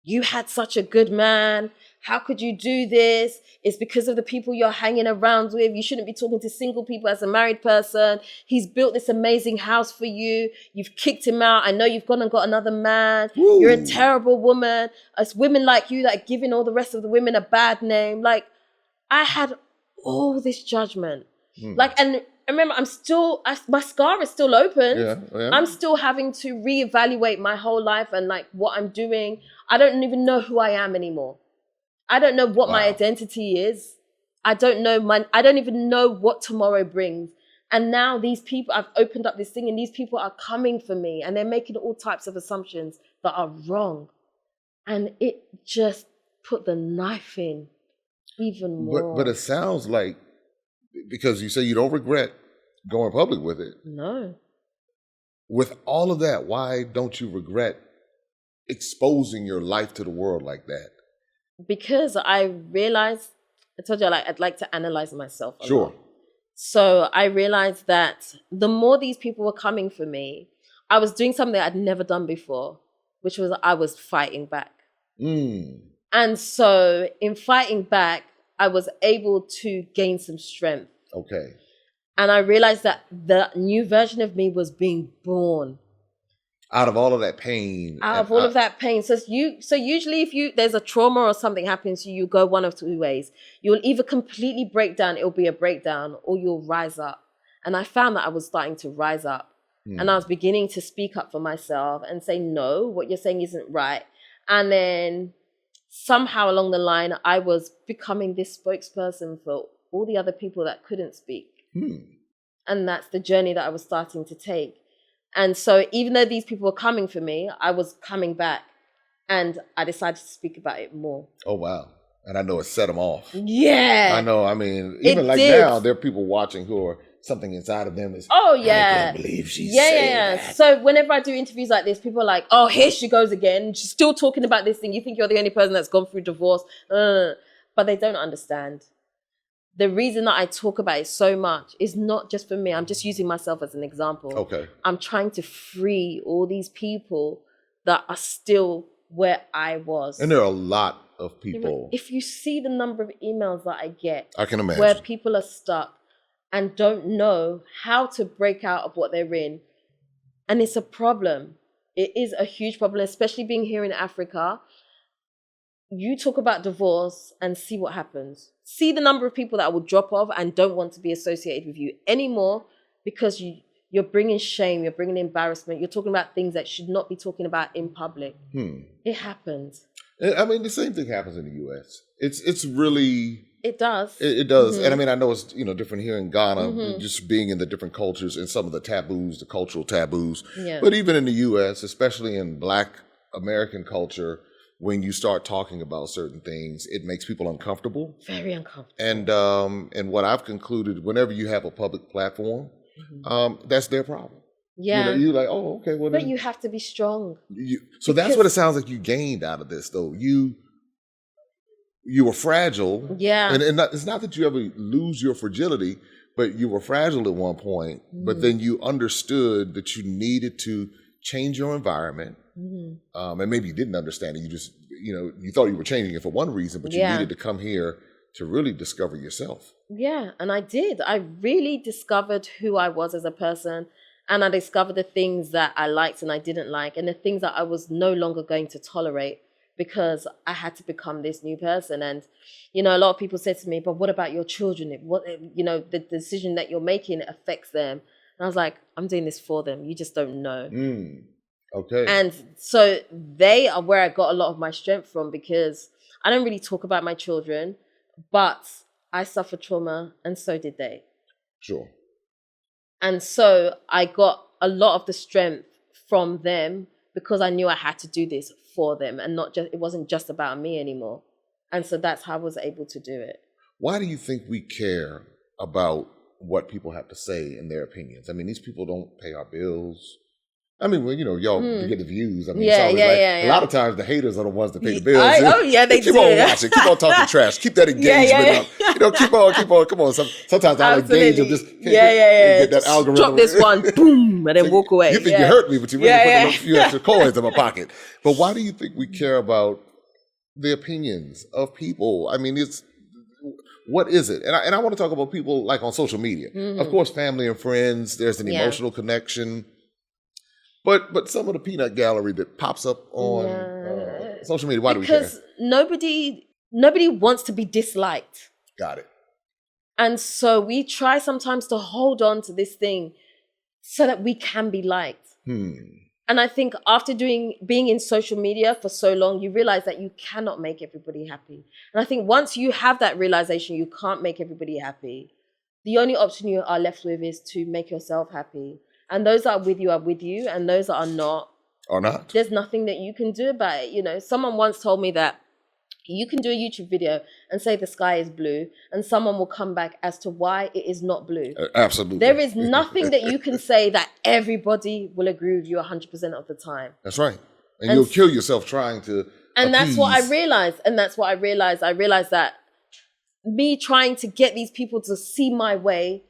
You had such a good man. How could you do this? It's because of the people you're hanging around with. You shouldn't be talking to single people as a married person. He's built this amazing house for you. You've kicked him out. I know you've gone and got another man. Woo. You're a terrible woman. It's women like you that are giving all the rest of the women a bad name. Like, I had all this judgment. Like, and remember, my scar is still open. Yeah. I'm still having to reevaluate my whole life and like what I'm doing. I don't even know who I am anymore. I don't know what my identity is. I don't even know what tomorrow brings. And now these people, I've opened up this thing, and these people are coming for me, and they're making all types of assumptions that are wrong. And it just put the knife in even more. But it sounds like, because you say you don't regret going public with it. No. With all of that, why don't you regret exposing your life to the world like that? Because I realized, I told you I'd like to analyze myself a Sure. lot. So I realized that the more these people were coming for me, I was doing something I'd never done before, which was I was fighting back. And so in fighting back, I was able to gain some strength. Okay. And I realized that the new version of me was being born. Out of all of that pain. Out of all of that pain. So usually if there's a trauma or something happens to you, you go one of two ways. You'll either completely break down, it'll be a breakdown, or you'll rise up. And I found that I was starting to rise up. And I was beginning to speak up for myself and say, no, what you're saying isn't right. And then somehow along the line, I was becoming this spokesperson for all the other people that couldn't speak. And that's the journey that I was starting to take. And so even though these people were coming for me, I was coming back, and I decided to speak about it more. Oh, wow. And I know it set them off. Yeah. I know. I mean, even like now, there are people watching who are, something inside of them is, oh, yeah. I can't believe she's saying that. So whenever I do interviews like this, people are like, oh, here she goes again. She's still talking about this thing. You think you're the only person that's gone through divorce. But they don't understand. The reason that I talk about it so much is not just for me. I'm just using myself as an example. Okay. I'm trying to free all these people that are still where I was. And there are a lot of people. If you see the number of emails that I get, I can imagine, where people are stuck and don't know how to break out of what they're in. And it's a problem. It is a huge problem, especially being here in Africa. You talk about divorce and see what happens. See the number of people that will drop off and don't want to be associated with you anymore because you're bringing shame, you're bringing embarrassment, you're talking about things that should not be talking about in public. It happens. I mean, the same thing happens in the U.S. It's really... It does. It does. And I mean, I know it's, different here in Ghana, just being in the different cultures and some of the taboos, the cultural taboos. Yeah. But even in the U.S., especially in Black American culture, when you start talking about certain things, it makes people uncomfortable. Very uncomfortable. And what I've concluded, whenever you have a public platform, that's their problem. Yeah. You're like, oh, okay. Well, but you have to be strong. So that's what it sounds like you gained out of this, though. You were fragile. Yeah. And it's not that you ever lose your fragility, but you were fragile at one point, but then you understood that you needed to change your environment. And maybe you didn't understand it. You just, you thought you were changing it for one reason, but you needed to come here to really discover yourself. Yeah, and I did. I really discovered who I was as a person. And I discovered the things that I liked and I didn't like, and the things that I was no longer going to tolerate because I had to become this new person. And, you know, a lot of people said to me, but what about your children? The decision that you're making affects them. And I was like, I'm doing this for them. You just don't know. Okay. And so they are where I got a lot of my strength from, because I don't really talk about my children, but I suffered trauma and so did they. Sure. And so I got a lot of the strength from them because I knew I had to do this for them, and it wasn't just about me anymore. And so that's how I was able to do it. Why do you think we care about what people have to say in their opinions? I mean, these people don't pay our bills. I mean, well, you know, y'all get the views. I mean, it's always a lot of times the haters are the ones that pay the bills. They keep do. on watching, keep on talking trash, keep that engagement up. You know, keep on. Come on. Sometimes I'll engage them, just get that algorithm. Drop this one, boom, and then walk away. You think you hurt me, but you really put a few extra coins in my pocket. But why do you think we care about the opinions of people? I mean, what is it? And I want to talk about people like on social media. Of course, family and friends. There's an emotional connection. But some of the peanut gallery that pops up on social media, why do we care? Because nobody wants to be disliked. Got it. And so we try sometimes to hold on to this thing so that we can be liked. And I think after being in social media for so long, you realize that you cannot make everybody happy. And I think once you have that realization, you can't make everybody happy, the only option you are left with is to make yourself happy. And those that are with you, and those that are not. There's nothing that you can do about it. You know, someone once told me that you can do a YouTube video and say the sky is blue, and someone will come back as to why it is not blue. Absolutely. There is nothing that you can say that everybody will agree with you 100% of the time. That's right. And you'll kill yourself trying to And that's what I realized. I realized that me trying to get these people to see my way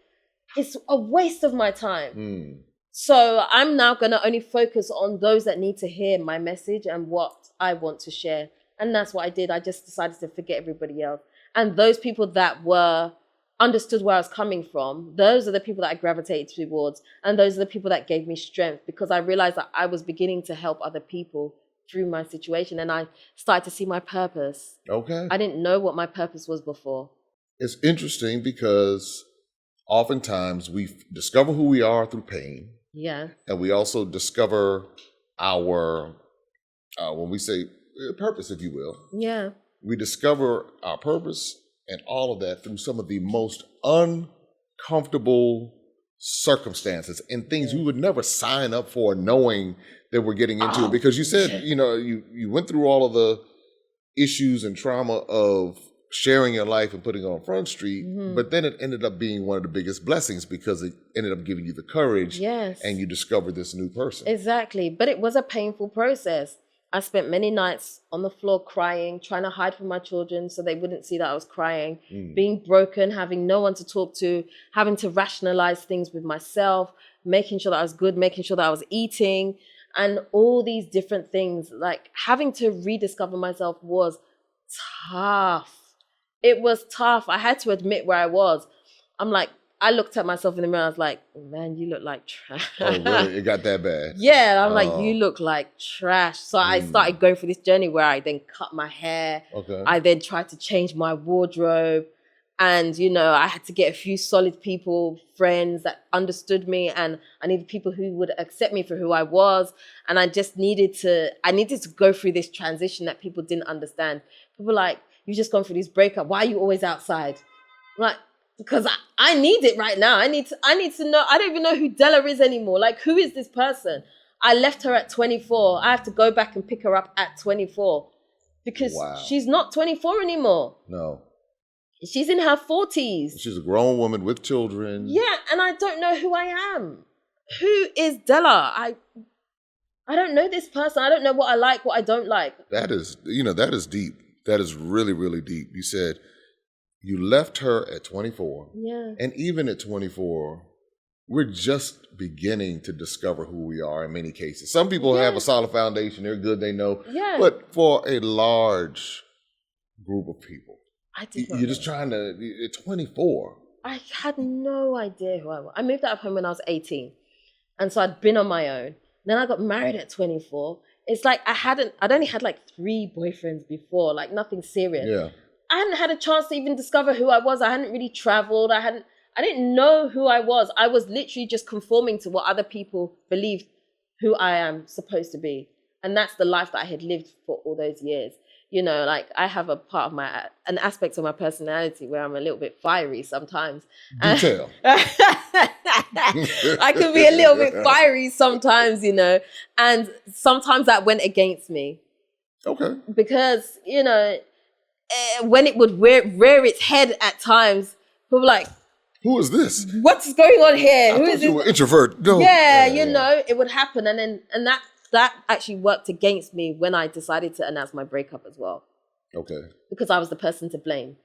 is a waste of my time. So I'm now going to only focus on those that need to hear my message and what I want to share. And that's what I did. I just decided to forget everybody else. And those people that understood where I was coming from, those are the people that I gravitated towards. And those are the people that gave me strength, because I realized that I was beginning to help other people through my situation. And I started to see my purpose. Okay. I didn't know what my purpose was before. It's interesting because oftentimes we discover who we are through pain. Yeah. And we also discover our, when we say purpose, if you will. Yeah. We discover our purpose and all of that through some of the most uncomfortable circumstances and things we would never sign up for, knowing that we're getting into it. Because you said, you know, you went through all of the issues and trauma of sharing your life and putting it on Front Street, but then it ended up being one of the biggest blessings because it ended up giving you the courage, and you discovered this new person. Exactly. But it was a painful process. I spent many nights on the floor crying, trying to hide from my children so they wouldn't see that I was crying, being broken, having no one to talk to, having to rationalize things with myself, making sure that I was good, making sure that I was eating, and all these different things. Like, having to rediscover myself was tough. It was tough. I had to admit where I was. I'm like, I looked at myself in the mirror. I was like, man, you look like trash. Oh, really? It got that bad? Yeah. I'm like, you look like trash. So I started going through this journey where I then cut my hair. Okay. I then tried to change my wardrobe. And, you know, I had to get a few solid people, friends that understood me. And I needed people who would accept me for who I was. And I just needed to go through this transition that people didn't understand. People were like, you've just gone through this breakup. Why are you always outside? I'm like, because I need it right now. I need to know. I don't even know who Dela is anymore. Like, who is this person? I left her at 24. I have to go back and pick her up at 24 because she's not 24 anymore. No. She's in her 40s. She's a grown woman with children. Yeah, and I don't know who I am. Who is Dela? I don't know this person. I don't know what I like, what I don't like. That is deep. That is really, really deep. You said you left her at 24. Yeah. And even at 24, we're just beginning to discover who we are in many cases. Some people have a solid foundation. They're good, they know. Yeah. But for a large group of people, I did not You're know. just trying to, you're 24. I had no idea who I was. I moved out of home when I was 18. And so I'd been on my own. Then I got married at 24. It's like I'd only had like 3 boyfriends before, like nothing serious. Yeah. I hadn't had a chance to even discover who I was. I hadn't really traveled. I didn't know who I was. I was literally just conforming to what other people believed who I am supposed to be. And that's the life that I had lived for all those years. You know, like I have an aspect of my personality where I'm a little bit fiery sometimes. Do tell. I can be a little bit fiery sometimes, you know, and sometimes that went against me. Okay. Because, you know, when it would rear its head at times, people were like, who is this? What's going on here? Who is you this? were introvert. No. Yeah, you know, it would happen. And that actually worked against me when I decided to announce my breakup as well. Okay. Because I was the person to blame.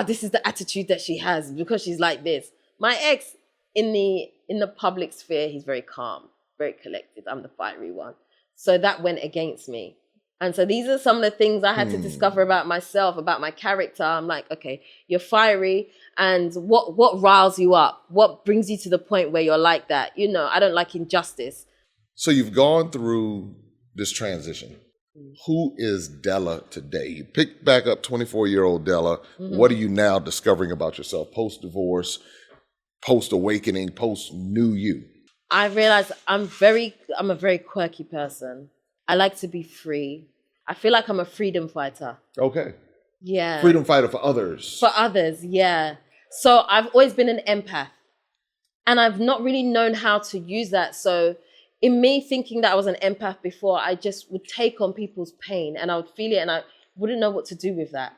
This is the attitude that she has because she's like this. My ex, in the public sphere, he's very calm, very collected. I'm the fiery one. So that went against me. And so these are some of the things I had to discover about myself, about my character. I'm like, okay, you're fiery. And what riles you up? What brings you to the point where you're like that? You know, I don't like injustice. So you've gone through this transition. Who is Dela today? You picked back up 24-year-old Dela. Mm-hmm. What are you now discovering about yourself post-divorce, post-awakening, post-new you? I realized I'm a very quirky person. I like to be free. I feel like I'm a freedom fighter. Okay. Yeah. Freedom fighter for others. For others, yeah. So I've always been an empath. And I've not really known how to use that. So in me thinking that I was an empath before, I just would take on people's pain and I would feel it and I wouldn't know what to do with that.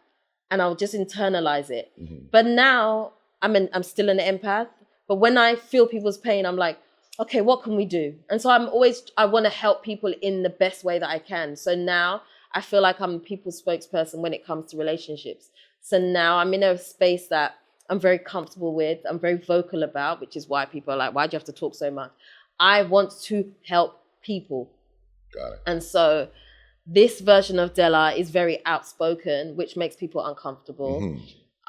And I would just internalize it. Mm-hmm. But now I'm still an empath. But when I feel people's pain, I'm like, okay, what can we do? And so I want to help people in the best way that I can. So now I feel like I'm a people's spokesperson when it comes to relationships. So now I'm in a space that I'm very comfortable with. I'm very vocal about, which is why people are like, why do you have to talk so much? I want to help people. Got it. And so this version of Dela is very outspoken, which makes people uncomfortable.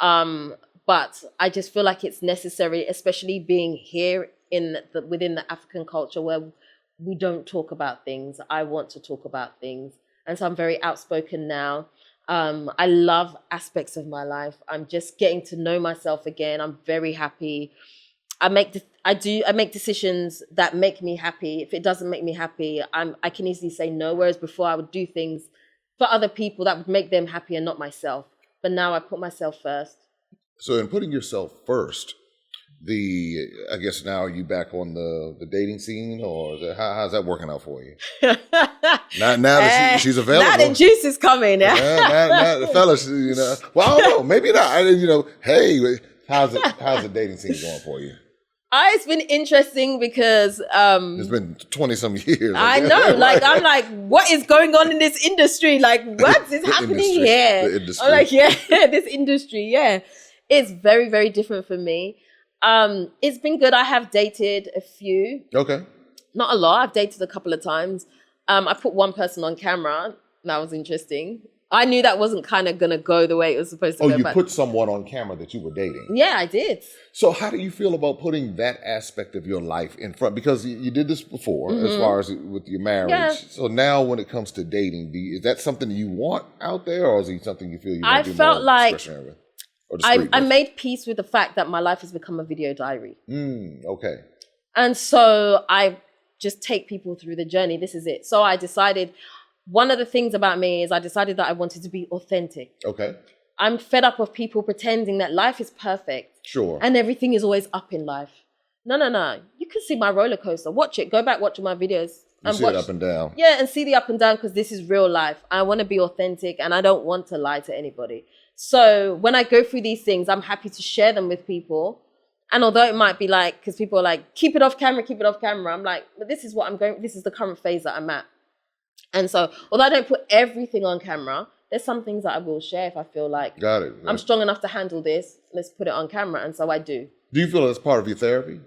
Mm-hmm. But I just feel like it's necessary, especially being here within the African culture where we don't talk about things. I want to talk about things. And so I'm very outspoken now. I love aspects of my life. I'm just getting to know myself again. I'm very happy. I make decisions that make me happy. If it doesn't make me happy, I can easily say no. Whereas before I would do things for other people that would make them happy and not myself. But now I put myself first. So in putting yourself first, I guess now are you back on the dating scene, or how's that working out for you? now that she's available. Now the juice is coming. now the fellas, you know. Well, I don't know, maybe not. You know, hey, how's the dating scene going for you? It's been interesting because it's been 20-some years. I know, like I'm like, what is going on in this industry? Like, what is happening here? The industry. I'm like, this industry, it's very, very different for me. It's been good. I have dated a few. Okay. Not a lot. I've dated a couple of times. I put one person on camera. That was interesting. I knew that wasn't kind of going to go the way it was supposed to go. Oh, you put someone on camera that you were dating? Yeah, I did. So how do you feel about putting that aspect of your life in front? Because you did this before, mm-hmm. as far as with your marriage. Yeah. So now when it comes to dating, is that something you want out there, or is it something you feel you want to be more discretionary with? I made peace with the fact that my life has become a video diary. Okay. And so I just take people through the journey. This is it. So I decided, one of the things about me is I decided that I wanted to be authentic. Okay. I'm fed up of people pretending that life is perfect. Sure. And everything is always up in life. No. You can see my roller coaster. Watch it. Go back, watch my videos. And see it up and down. Yeah, and see the up and down, because this is real life. I want to be authentic and I don't want to lie to anybody. So when I go through these things, I'm happy to share them with people. And although it might be like, because people are like, keep it off camera. I'm like, but this is what I'm going, this is the current phase that I'm at. And so, although I don't put everything on camera, there's some things that I will share if I feel like Got it. I'm strong enough to handle this. Let's put it on camera. And so I do. Do you feel that's part of your therapy?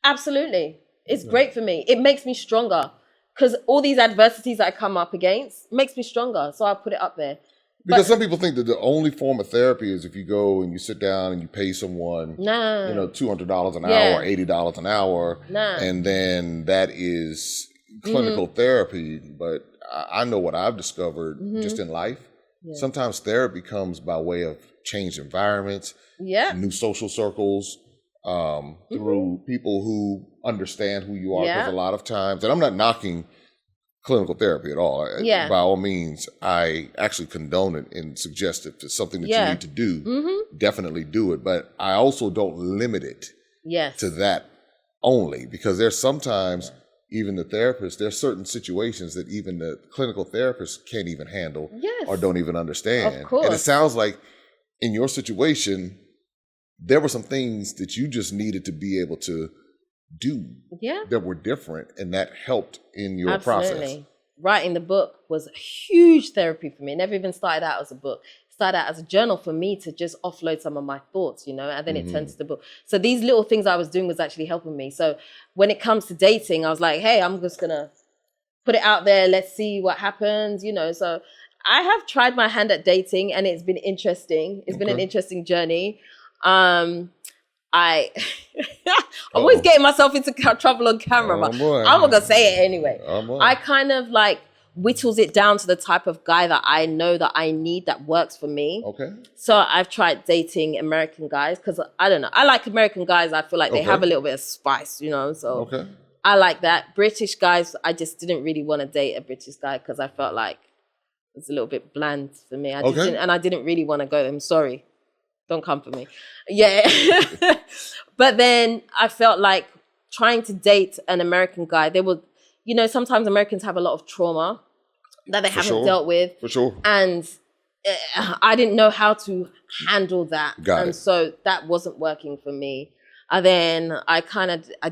Absolutely. It's great for me. It makes me stronger, because all these adversities that I come up against makes me stronger. So I put it up there. Because some people think that the only form of therapy is if you go and you sit down and you pay someone, No. $200 an Yeah. hour, $80 an hour, No. and then that is clinical therapy. But I know what I've discovered just in life. Yeah. Sometimes therapy comes by way of changed environments, new social circles, through people who understand who you are. Because a lot of times, and I'm not knocking clinical therapy at all. Yeah. By all means, I actually condone it and suggest if it's something that you need to do, definitely do it. But I also don't limit it to that only, because there's sometimes even the therapist, there's certain situations that even the clinical therapist can't even handle or don't even understand. Of course. And it sounds like in your situation, there were some things that you just needed to be able to do that were different, and that helped in your process. Writing the book was huge therapy for me. It never even started out as a book. It started out as a journal for me to just offload some of my thoughts, and then it turned to the book. So these little things I was doing was actually helping me. So when it comes to dating, I was like, hey, I'm just gonna put it out there. Let's see what happens, So I have tried my hand at dating, and it's been interesting. It's been an interesting journey. I'm always getting myself into trouble on camera, but I'm not gonna say it anyway. I kind of whittles it down to the type of guy that I know that I need, that works for me. So I've tried dating American guys because I don't know. I like American guys. I feel like they have a little bit of spice, So I like that. British guys, I just didn't really want to date a British guy because I felt like it's a little bit bland for me. I didn't really want to go there. I'm sorry. Don't come for me. Yeah. But then I felt like trying to date an American guy, they would, sometimes Americans have a lot of trauma that they haven't dealt with. For sure. And I didn't know how to handle that. So that wasn't working for me. And then I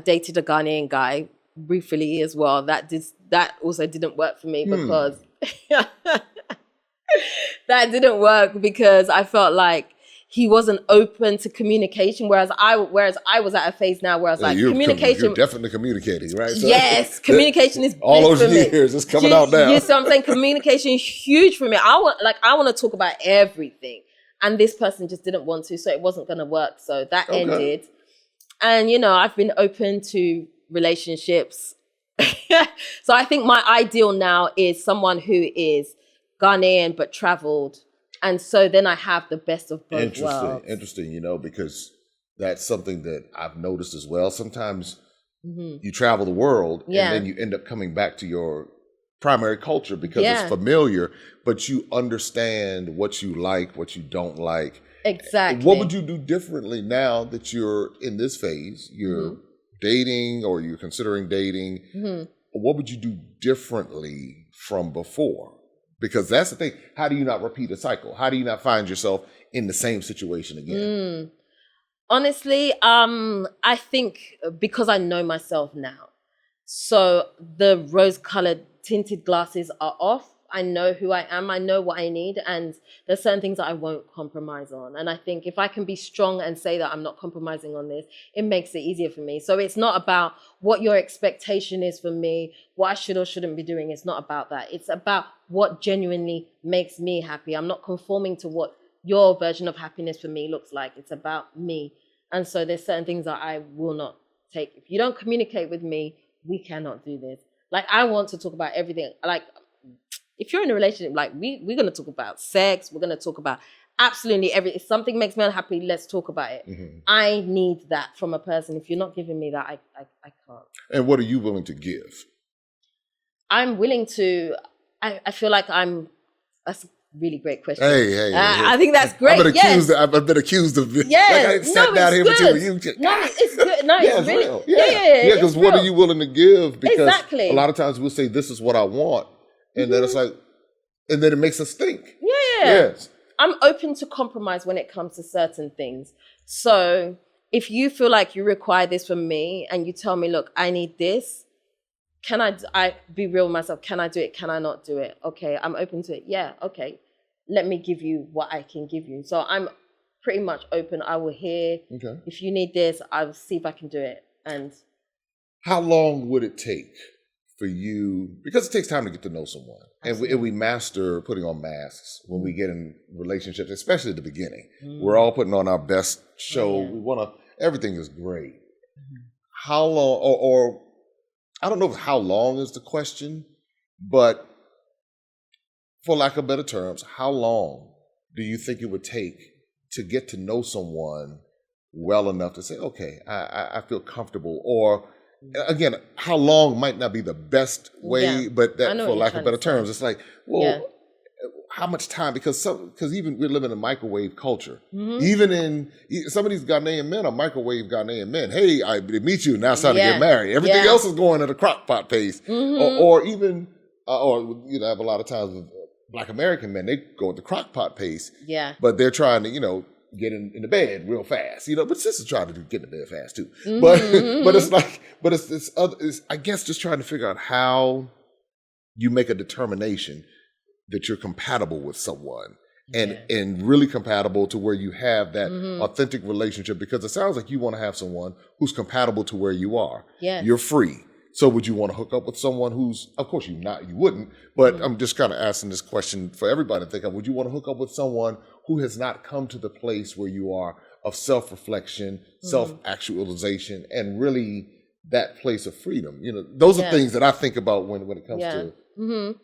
dated a Ghanaian guy briefly as well. That also didn't work for me because that didn't work because I felt like he wasn't open to communication, whereas I was at a phase now where I was communication. You're definitely communicating, right? So yes, communication is all those years. It's coming out now. You see what I'm saying? Communication is huge for me. I want to talk about everything, and this person just didn't want to, so it wasn't going to work. So that ended, and I've been open to relationships. So I think my ideal now is someone who is Ghanaian but traveled. And so then I have the best of both worlds. Interesting, because that's something that I've noticed as well. Sometimes you travel the world and then you end up coming back to your primary culture because it's familiar, but you understand what you like, what you don't like. Exactly. What would you do differently now that you're in this phase? You're dating or you're considering dating. What would you do differently from before? Because that's the thing. How do you not repeat a cycle? How do you not find yourself in the same situation again? Honestly, I think because I know myself now. So the rose-colored tinted glasses are off. I know who I am. I know what I need. And there's certain things that I won't compromise on. And I think if I can be strong and say that I'm not compromising on this, it makes it easier for me. So it's not about what your expectation is for me, what I should or shouldn't be doing. It's not about that. It's about what genuinely makes me happy. I'm not conforming to what your version of happiness for me looks like. It's about me. And so there's certain things that I will not take. If you don't communicate with me, we cannot do this. I want to talk about everything. If you're in a relationship, we're going to talk about sex. We're going to talk about absolutely everything. If something makes me unhappy, let's talk about it. I need that from a person. If you're not giving me that, I can't. And what are you willing to give? I'm willing to, I feel like that's a really great question. Hey. I think that's great. I've been accused of this. Yeah. I sat down here with you. No, it's good. No, it's really. Real. Yeah, because what are you willing to give? Because a lot of times we'll say, this is what I want. And then it's and then it makes us think. Yeah. Yes. I'm open to compromise when it comes to certain things. So if you feel like you require this from me and you tell me, look, I need this, can I be real with myself? Can I do it? Can I not do it? Okay, I'm open to it. Yeah, okay. Let me give you what I can give you. So I'm pretty much open. I will hear. Okay. If you need this, I'll see if I can do it. And how long would it take for you, because it takes time to get to know someone, and we master putting on masks when we get in relationships, especially at the beginning. We're all putting on our best show. We want to, everything is great. How long, or I don't know if how long is the question, but for lack of better terms, how long do you think it would take to get to know someone well enough to say, okay, I feel comfortable? Or again, how long might not be the best way, but that, for lack of better terms, it's like, well, how much time? Because even we live in a microwave culture. Even in some of these Ghanaian men are microwave Ghanaian men. Hey, I meet you, now it's time to get married. Everything else is going at a crock pot pace. Or even, I have a lot of times with Black American men, they go at the crock pot pace. But they're trying to, get in the bed real fast, but sisters try to get in the bed fast too. But it's I guess just trying to figure out how you make a determination that you're compatible with someone and really compatible to where you have that authentic relationship, because it sounds like you want to have someone who's compatible to where you are. You're free. So would you want to hook up with someone who's, of course you wouldn't, but I'm just kind of asking this question for everybody to think of. Would you want to hook up with someone who has not come to the place where you are of self-reflection, self-actualization, and really that place of freedom? Those are things that I think about when it comes to.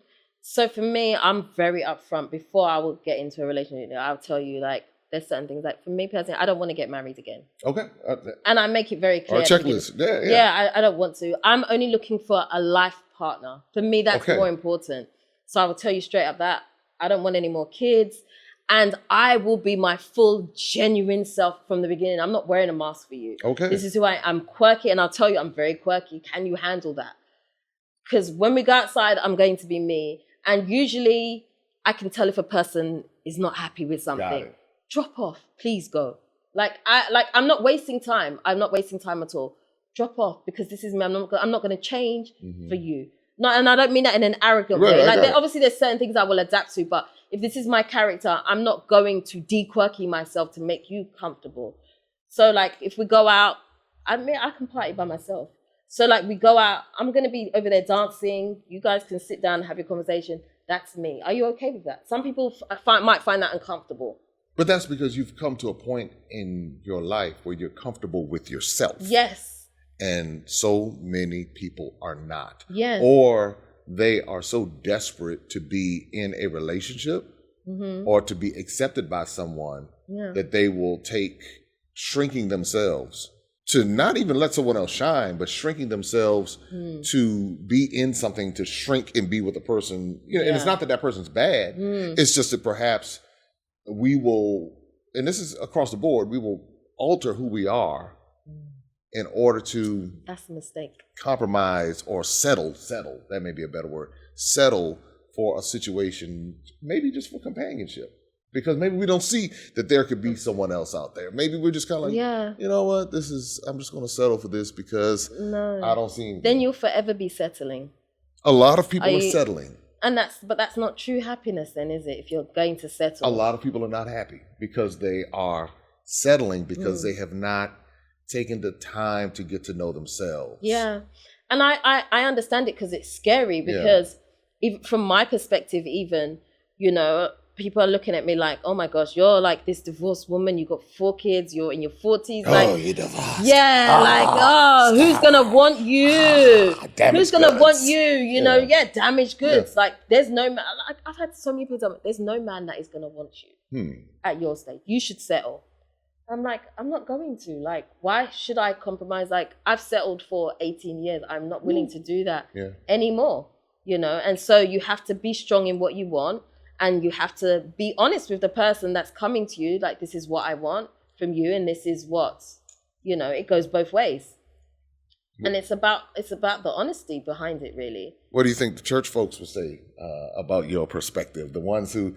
So for me, I'm very upfront. Before I will get into a relationship, I'll tell you, like, there's certain things, like for me personally, I don't want to get married again. Okay. And I make it very clear. Checklist. I don't want to. I'm only looking for a life partner. For me, that's more important. So I will tell you straight up that I don't want any more kids. And I will be my full, genuine self from the beginning. I'm not wearing a mask for you. This is who I am. I'm quirky, and I'll tell you, I'm very quirky. Can you handle that? Because when we go outside, I'm going to be me. And usually, I can tell if a person is not happy with something. Drop off, please go. I'm not wasting time. I'm not wasting time at all. Drop off, because this is me. I'm not going to change for you. No, and I don't mean that in an arrogant way. Obviously, there's certain things I will adapt to, but if this is my character, I'm not going to de-quirky myself to make you comfortable. So, if we go out, I can party by myself. So, we go out, I'm going to be over there dancing. You guys can sit down and have your conversation. That's me. Are you okay with that? Some people might find that uncomfortable. But that's because you've come to a point in your life where you're comfortable with yourself. Yes. And so many people are not. Yes. Or they are so desperate to be in a relationship or to be accepted by someone that they will take shrinking themselves to not even let someone else shine, but shrinking themselves to be in something, to shrink and be with a person. And it's not that person's bad. It's just that perhaps we will, and this is across the board, we will alter who we are in order to, that's a mistake, compromise or settle, that may be a better word, settle for a situation, maybe just for companionship. Because maybe we don't see that there could be someone else out there. Maybe we're just kind of like, you know what, I'm just going to settle for this because I don't see anything. Then you'll forever be settling. A lot of people are settling. But that's not true happiness then, is it? If you're going to settle. A lot of people are not happy because they are settling because they have not taken the time to get to know themselves. Yeah. And I understand it because it's scary because even from my perspective, even, people are looking at me like, oh my gosh, you're like this divorced woman. You got 4 kids. You're in your 40s. You're divorced. Yeah, who's gonna want you? Who's gonna want you? Damaged goods. Yeah. There's no man. I've had so many people tell me, there's no man that is gonna want you at your stage. You should settle. I'm like, I'm not going to. Why should I compromise? I've settled for 18 years. I'm not willing to do that anymore. And so you have to be strong in what you want. And you have to be honest with the person that's coming to you. This is what I want from you, and this is what, it goes both ways. And it's about the honesty behind it, really. What do you think the church folks will say about your perspective? The ones who...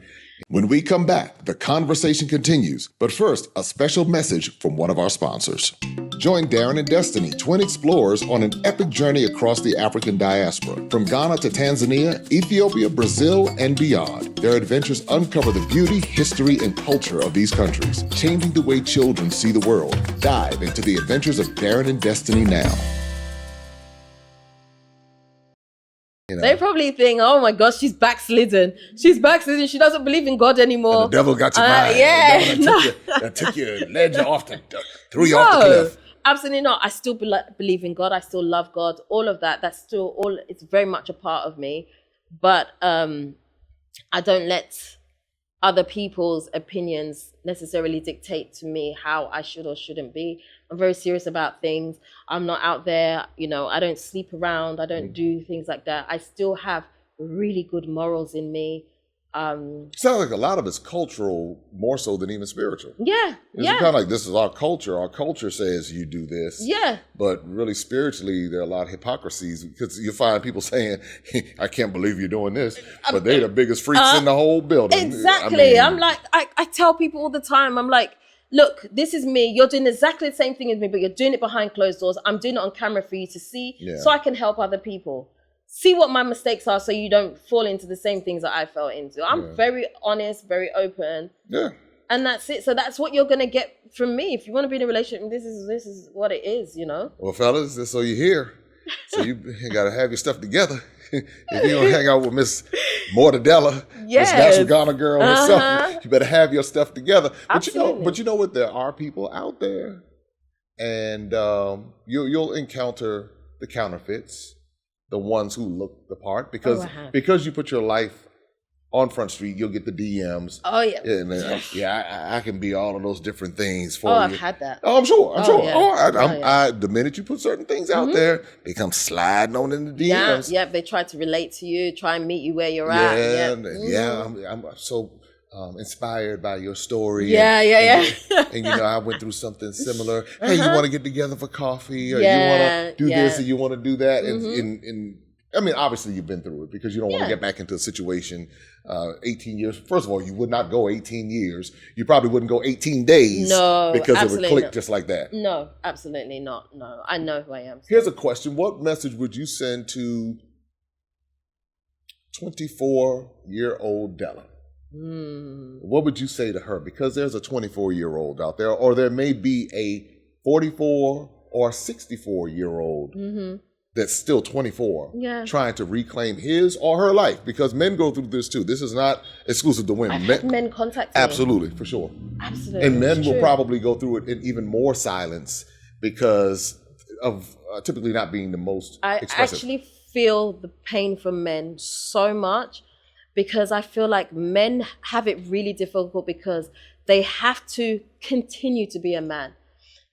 When we come back, the conversation continues. But first, a special message from one of our sponsors. Join Darren and Destiny, twin explorers, on an epic journey across the African diaspora. From Ghana to Tanzania, Ethiopia, Brazil, and beyond. Their adventures uncover the beauty, history, and culture of these countries, changing the way children see the world. Dive into the adventures of Darren and Destiny now. You know? They probably think, oh my gosh, she's backslidden. She's backslidden. She doesn't believe in God anymore. And the devil got your mind. Yeah. The devil took your ledge off, threw you off the cliff. Absolutely not. I still believe in God. I still love God. All of that. That's still all. It's very much a part of me. But I don't let other people's opinions necessarily dictate to me how I should or shouldn't be. I'm very serious about things. I'm not out there, I don't sleep around. I don't do things like that. I still have really good morals in me. Sounds like a lot of it's cultural more so than even spiritual. Yeah. It's kind of like, this is our culture. Our culture says you do this. Yeah. But really spiritually, there are a lot of hypocrisies, because you find people saying, I can't believe you're doing this, but they're the biggest freaks in the whole building. Exactly. I'm like, I tell people all the time, I'm like, look, this is me. You're doing exactly the same thing as me, but you're doing it behind closed doors. I'm doing it on camera for you to see, so I can help other people. See what my mistakes are so you don't fall into the same things that I fell into. I'm very honest, very open. Yeah. And that's it. So that's what you're going to get from me. If you want to be in a relationship, this is what it is, Well, fellas, so you're here. So you got to have your stuff together. If you don't hang out with Miss Dela, Miss National Ghana girl herself, you better have your stuff together. But you know what? There are people out there, and you'll encounter the counterfeits, the ones who look the part, because you put your life on Front Street, you'll get the DMs. Oh yeah, and I can be all of those different things for you. I've had that. Oh, I'm sure. Yeah. The minute you put certain things out there, they come sliding on in the DMs. Yeah. They try to relate to you, try and meet you where you're at. I'm so inspired by your story. Yeah. And I went through something similar. Hey, you want to get together for coffee, or you want to do this, or you want to do that, and I mean, obviously you've been through it, because you don't want to get back into a situation 18 years. First of all, you would not go 18 years. You probably wouldn't go 18 days. No, because it would click just like that. No, absolutely not. No, I know who I am. Here's a question. What message would you send to 24-year-old Dela? What would you say to her? Because there's a 24-year-old out there, or there may be a 44 or 64-year-old that's still 24, trying to reclaim his or her life, because men go through this too. This is not exclusive to women. I've had men contact me. Absolutely, for sure. Absolutely. And men will probably go through it in even more silence because of typically not being the most expressive. I actually feel the pain for men so much, because I feel like men have it really difficult because they have to continue to be a man.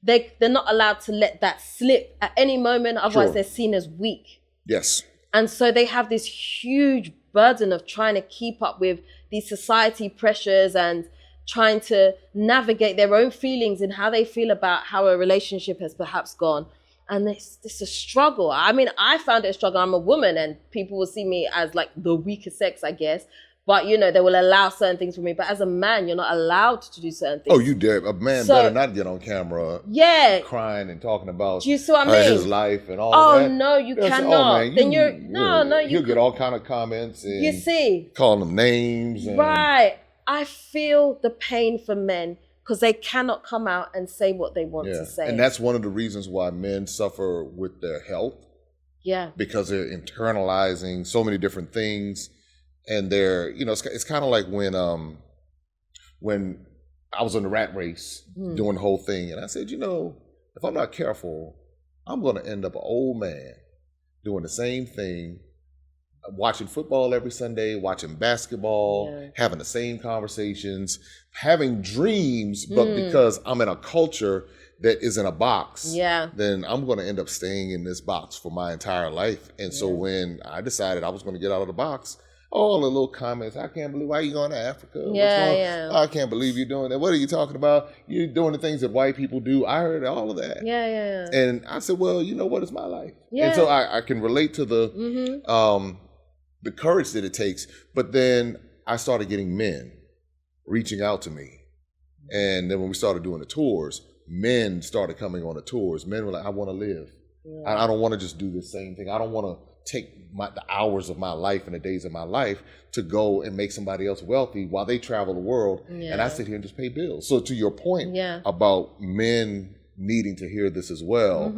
They're not allowed to let that slip at any moment, otherwise they're seen as weak. Yes. And so they have this huge burden of trying to keep up with these society pressures and trying to navigate their own feelings and how they feel about how a relationship has perhaps gone. And it's a struggle. I mean, I found it a struggle. I'm a woman, and people will see me as like the weaker sex, I guess. But, they will allow certain things from me. But as a man, you're not allowed to do certain things. Oh, you dare. A man better not get on camera crying and talking about do you see what I mean? His life and all that. Oh, no, you cannot. Then you'll get all kind of comments. And you see. Calling them names. And right. I feel the pain for men because they cannot come out and say what they want to say. And that's one of the reasons why men suffer with their health. Yeah. Because they're internalizing so many different things. And they're, it's kind of like when I was on the rat race doing the whole thing, and I said, if I'm not careful, I'm going to end up an old man doing the same thing, watching football every Sunday, watching basketball, having the same conversations, having dreams, but because I'm in a culture that is in a box, then I'm going to end up staying in this box for my entire life. And so when I decided I was going to get out of the box, all the little comments, I can't believe, why are you going to Africa? I can't believe you're doing that. What are you talking about? You're doing the things that white people do. I heard all of that. And I said, well, you know what? It's my life. And so I can relate to the courage that it takes. But then I started getting men reaching out to me. And then when we started doing the tours, men started coming on the tours. Men were like, I want to live. I don't want to just do the same thing. I don't want to take the hours of my life and the days of my life to go and make somebody else wealthy while they travel the world, and I sit here and just pay bills. So to your point about men needing to hear this as well.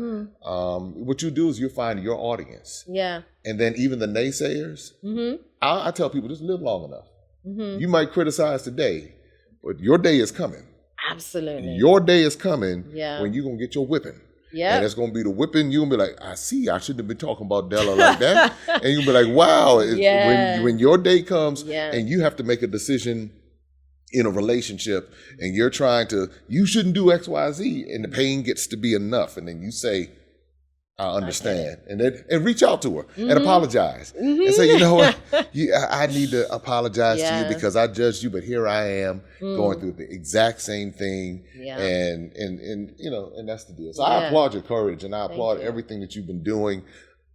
What you do is you find your audience. Yeah. And then even the naysayers, I tell people, just live long enough. You might criticize today, but your day is coming. Absolutely. Your day is coming Yeah. when you're going to get your whipping. Yeah. And it's going to be the whipping. You're going to be like, I shouldn't have been talking about Dela like that. And you'll be like, wow. When your day comes and you have to make a decision in a relationship and you shouldn't do X, Y, Z, and the pain gets to be enough. And then you say, I understand. And reach out to her and apologize. And say, you know what? I need to apologize to you because I judged you, but here I am going through the exact same thing. Yeah. And that's the deal. So I applaud your courage and I applaud everything that you've been doing.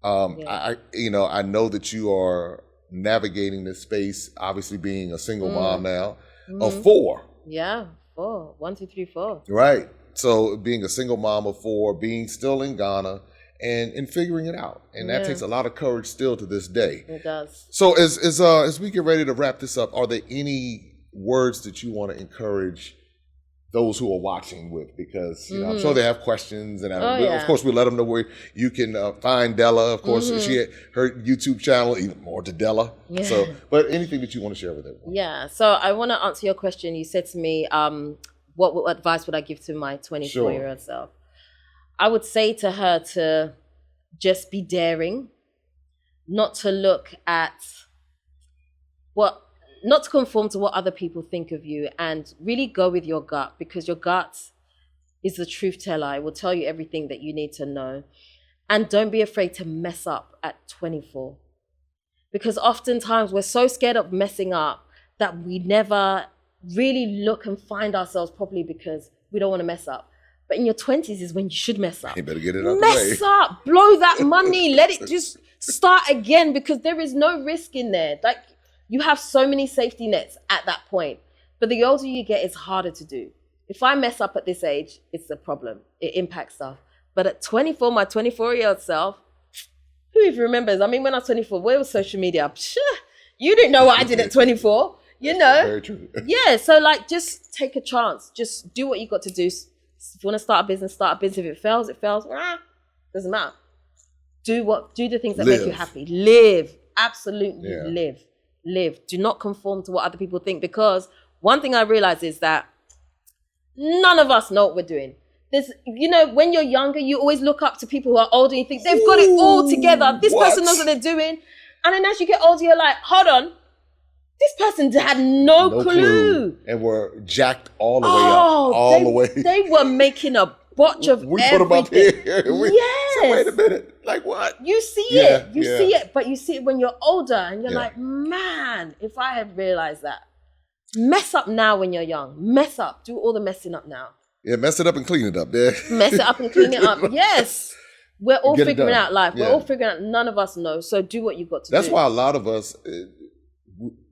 I know that you are navigating this space, obviously being a single mom now of 4. Yeah, 4. 1, 2, 3, 4. Right. So being a single mom of 4, being still in Ghana, and figuring it out. And that takes a lot of courage still to this day. It does. So as we get ready to wrap this up, are there any words that you want to encourage those who are watching with? Because I'm sure they have questions, and of course we let them know where you can find Dela. Of course, her YouTube channel, even more to Dela. Yeah. So, but anything that you want to share with everyone? Yeah. So I want to answer your question. You said to me, what advice would I give to my 24-year-old self? I would say to her to just be daring, not to look at not to conform to what other people think of you, and really go with your gut, because your gut is the truth teller. It will tell you everything that you need to know. And don't be afraid to mess up at 24. Because oftentimes we're so scared of messing up that we never really look and find ourselves properly because we don't want to mess up. But in your 20s is when you should mess up. You better get it out the way. Mess up, blow that money, let it just start again, because there is no risk in there. Like, you have so many safety nets at that point. But the older you get, it's harder to do. If I mess up at this age, it's a problem. It impacts stuff. But at 24, my 24-year-old self, who even remembers? I mean, when I was 24, where was social media? You didn't know what I did at 24, you know? Very true. Yeah, so like, just take a chance. Just do what you got to do. If you want to start a business, start a business. If it fails, it fails. Doesn't matter. Do the things that make you happy. Live. Absolutely live. Do not conform to what other people think, because one thing I realize is that none of us know what we're doing. There's, when you're younger, you always look up to people who are older and you think they've got it all together. This person knows what they're doing. And then as you get older, you're like, hold on. This person had no clue. And were jacked all the way up. All the way. They were making a botch of we everything. put them up here. Yes. So wait a minute. Like what? You see it. You see it. But you see it when you're older and you're like, man, if I had realized that. Mess up now when you're young. Mess up. Do all the messing up now. Yeah, mess it up and clean it up. Yeah. Mess it up and clean it up. Yes. We're all figuring out life. We're all figuring out. None of us know. So do what you've got to do. That's why a lot of us,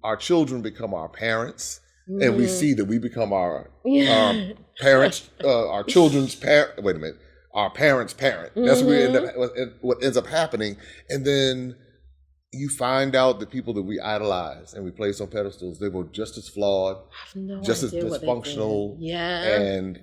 our children become our parents. And we see that we become our parents, our children's parent. Wait a minute, our parents' parent. That's what ends up happening. And then you find out the people that we idolize and we place on pedestals, they were just as flawed, just as dysfunctional. And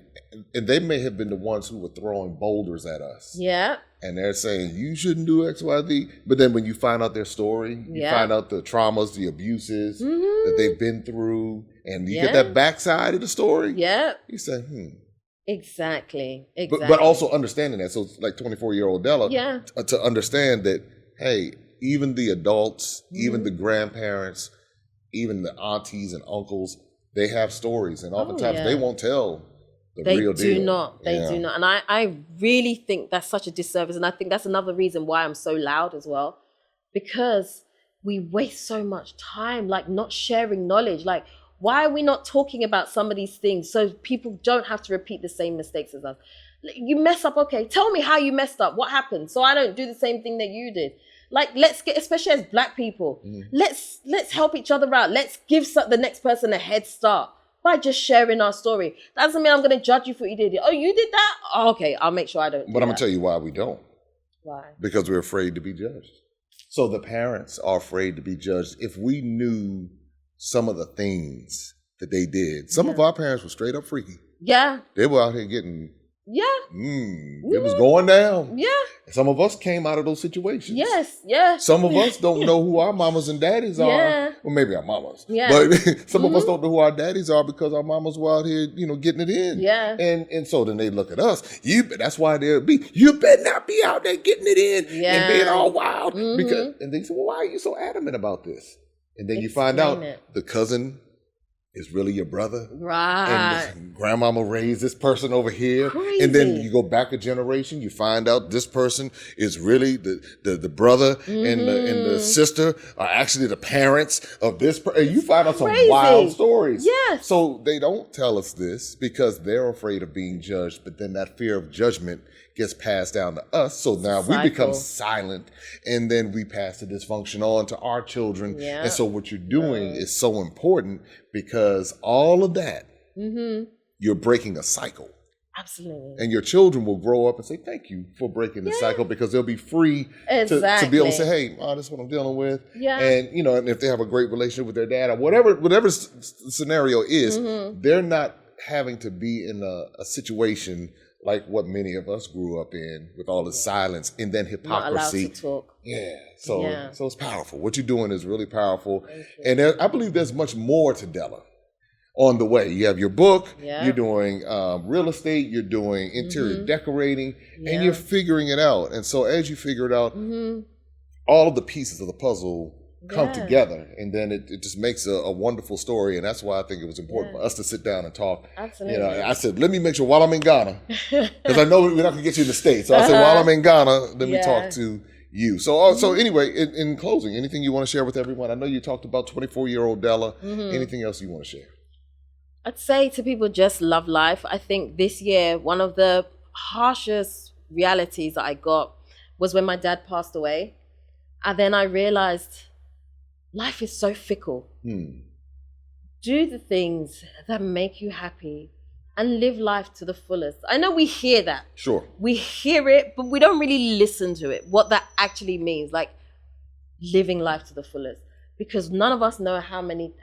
they may have been the ones who were throwing boulders at us. Yeah. And they're saying, you shouldn't do X, Y, Z. But then when you find out their story, you find out the traumas, the abuses that they've been through, and you get that backside of the story. Yeah. You say, Exactly. But also understanding that. So it's like 24-year-old Dela, to understand that, hey, even the adults, even the grandparents, even the aunties and uncles, they have stories. And oftentimes they won't tell the real deal. They do not. And I really think that's such a disservice. And I think that's another reason why I'm so loud as well. Because we waste so much time, like not sharing knowledge. Like, why are we not talking about some of these things so people don't have to repeat the same mistakes as us? You mess up, okay, tell me how you messed up. What happened? So I don't do the same thing that you did. Like, let's get, especially as Black people, let's help each other out. Let's give the next person a head start by just sharing our story. That doesn't mean I'm going to judge you for what you did. Oh, you did that? Oh, okay, I'll make sure I don't do But I'm going to tell you why we don't. Why? Because we're afraid to be judged. So the parents are afraid to be judged. If we knew some of the things that they did, some of our parents were straight up freaky. Yeah. They were out here getting Yeah. It was going down. Yeah. Some of us came out of those situations. Yes. Yeah. Some of us don't know who our mamas and daddies are. Yeah. Well, maybe our mamas. Yeah. But some of us don't know who our daddies are because our mamas were out here, getting it in. Yeah. And so then they look at us. That's why they'll be, you better not be out there getting it in and being all wild. And they say, well, why are you so adamant about this? And then you find out the cousin is really your brother. Right. And grandmama raised this person over here. Crazy. And then you go back a generation, you find out this person is really the brother and the sister are actually the parents of this person. And you find out some wild stories. Yes. So they don't tell us this because they're afraid of being judged, but then that fear of judgment gets passed down to us. So now we become silent and then we pass the dysfunction on to our children. Yeah. And so what you're doing is so important because all of that, you're breaking a cycle. Absolutely. And your children will grow up and say, thank you for breaking the cycle because they'll be free to be able to say, hey, this is what I'm dealing with. Yeah. And, and if they have a great relationship with their dad or whatever scenario is, they're not having to be in a situation like what many of us grew up in with all the silence and then hypocrisy. Not allowed to talk. Yeah. So it's powerful. What you're doing is really powerful. And I believe there's much more to Dela on the way. You have your book, you're doing real estate, you're doing interior decorating, and you're figuring it out. And so as you figure it out, all of the pieces of the puzzle come together, and then it just makes a wonderful story. And that's why I think it was important for us to sit down and talk. Absolutely. I said, let me make sure while I'm in Ghana, because I know we're not going to get you in the States. So I said, while I'm in Ghana, let me talk to you. So anyway, in closing, anything you want to share with everyone? I know you talked about 24-year-old Dela. Anything else you want to share? I'd say to people, just love life. I think this year, one of the harshest realities that I got was when my dad passed away. And then I realized life is so fickle. Do the things that make you happy and live life to the fullest. I know we hear that. Sure. We hear it, but we don't really listen to it, what that actually means, like living life to the fullest. Because none of us know how many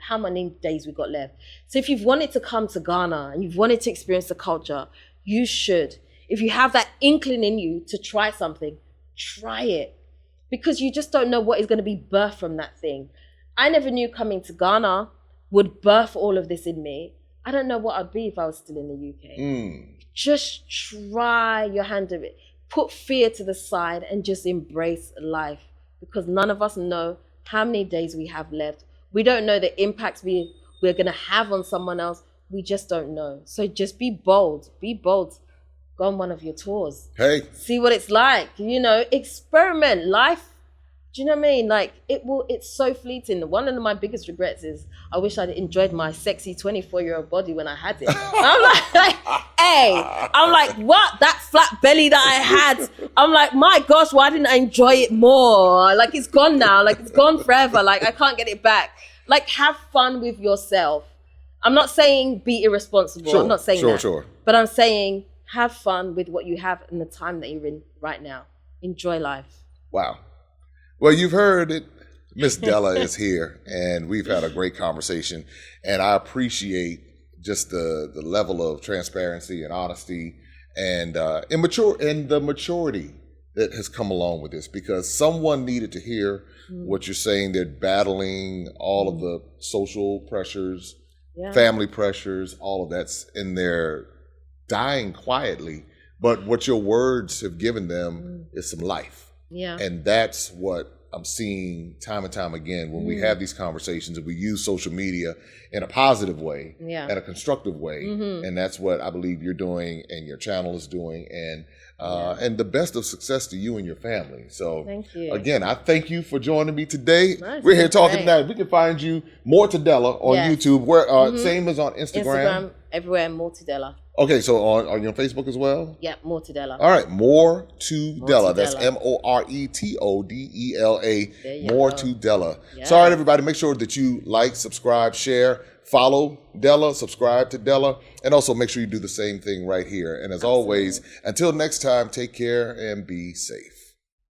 days we got left. So if you've wanted to come to Ghana and you've wanted to experience the culture, you should. If you have that inkling in you to try something, try it. Because you just don't know what is going to be birthed from that thing. I never knew coming to Ghana would birth all of this in me. I don't know what I'd be if I was still in the UK. Just try your hand at it. Put fear to the side and just embrace life. Because none of us know how many days we have left. We don't know the impacts we're going to have on someone else. We just don't know. So just be bold. Be bold. Go on one of your tours. Hey. See what it's like. Experiment. Life. Do you know what I mean? Like, it's so fleeting. One of my biggest regrets is I wish I'd enjoyed my sexy 24-year-old body when I had it. I'm like, what? That flat belly that I had. I'm like, my gosh, why didn't I enjoy it more? Like, it's gone now. Like, it's gone forever. Like, I can't get it back. Like, have fun with yourself. I'm not saying be irresponsible. I'm not saying that. Sure. But I'm saying have fun with what you have in the time that you're in right now. Enjoy life. Wow. Well, you've heard it. Miss Dela is here, and we've had a great conversation. And I appreciate just the level of transparency and honesty and the maturity that has come along with this, because someone needed to hear what you're saying. They're battling all of the social pressures, family pressures, all of that's in there, dying quietly. But what your words have given them is some life. Yeah. And that's what I'm seeing time and time again when we have these conversations and we use social media in a positive way and a constructive way. And that's what I believe you're doing and your channel is doing. And the best of success to you and your family. So thank you. Again, I thank you for joining me today. Nice. We're here talking tonight. We can find you more to Dela on YouTube. Where same as on Instagram. Everywhere, more to Dela. Okay, so are you on Facebook as well? Yeah, more to Dela. All right, more to Dela. That's MORETODELA. More to Dela. Yeah. So all right, everybody, make sure that you like, subscribe, share, follow Dela, subscribe to Dela, and also make sure you do the same thing right here. And as always, until next time, take care and be safe.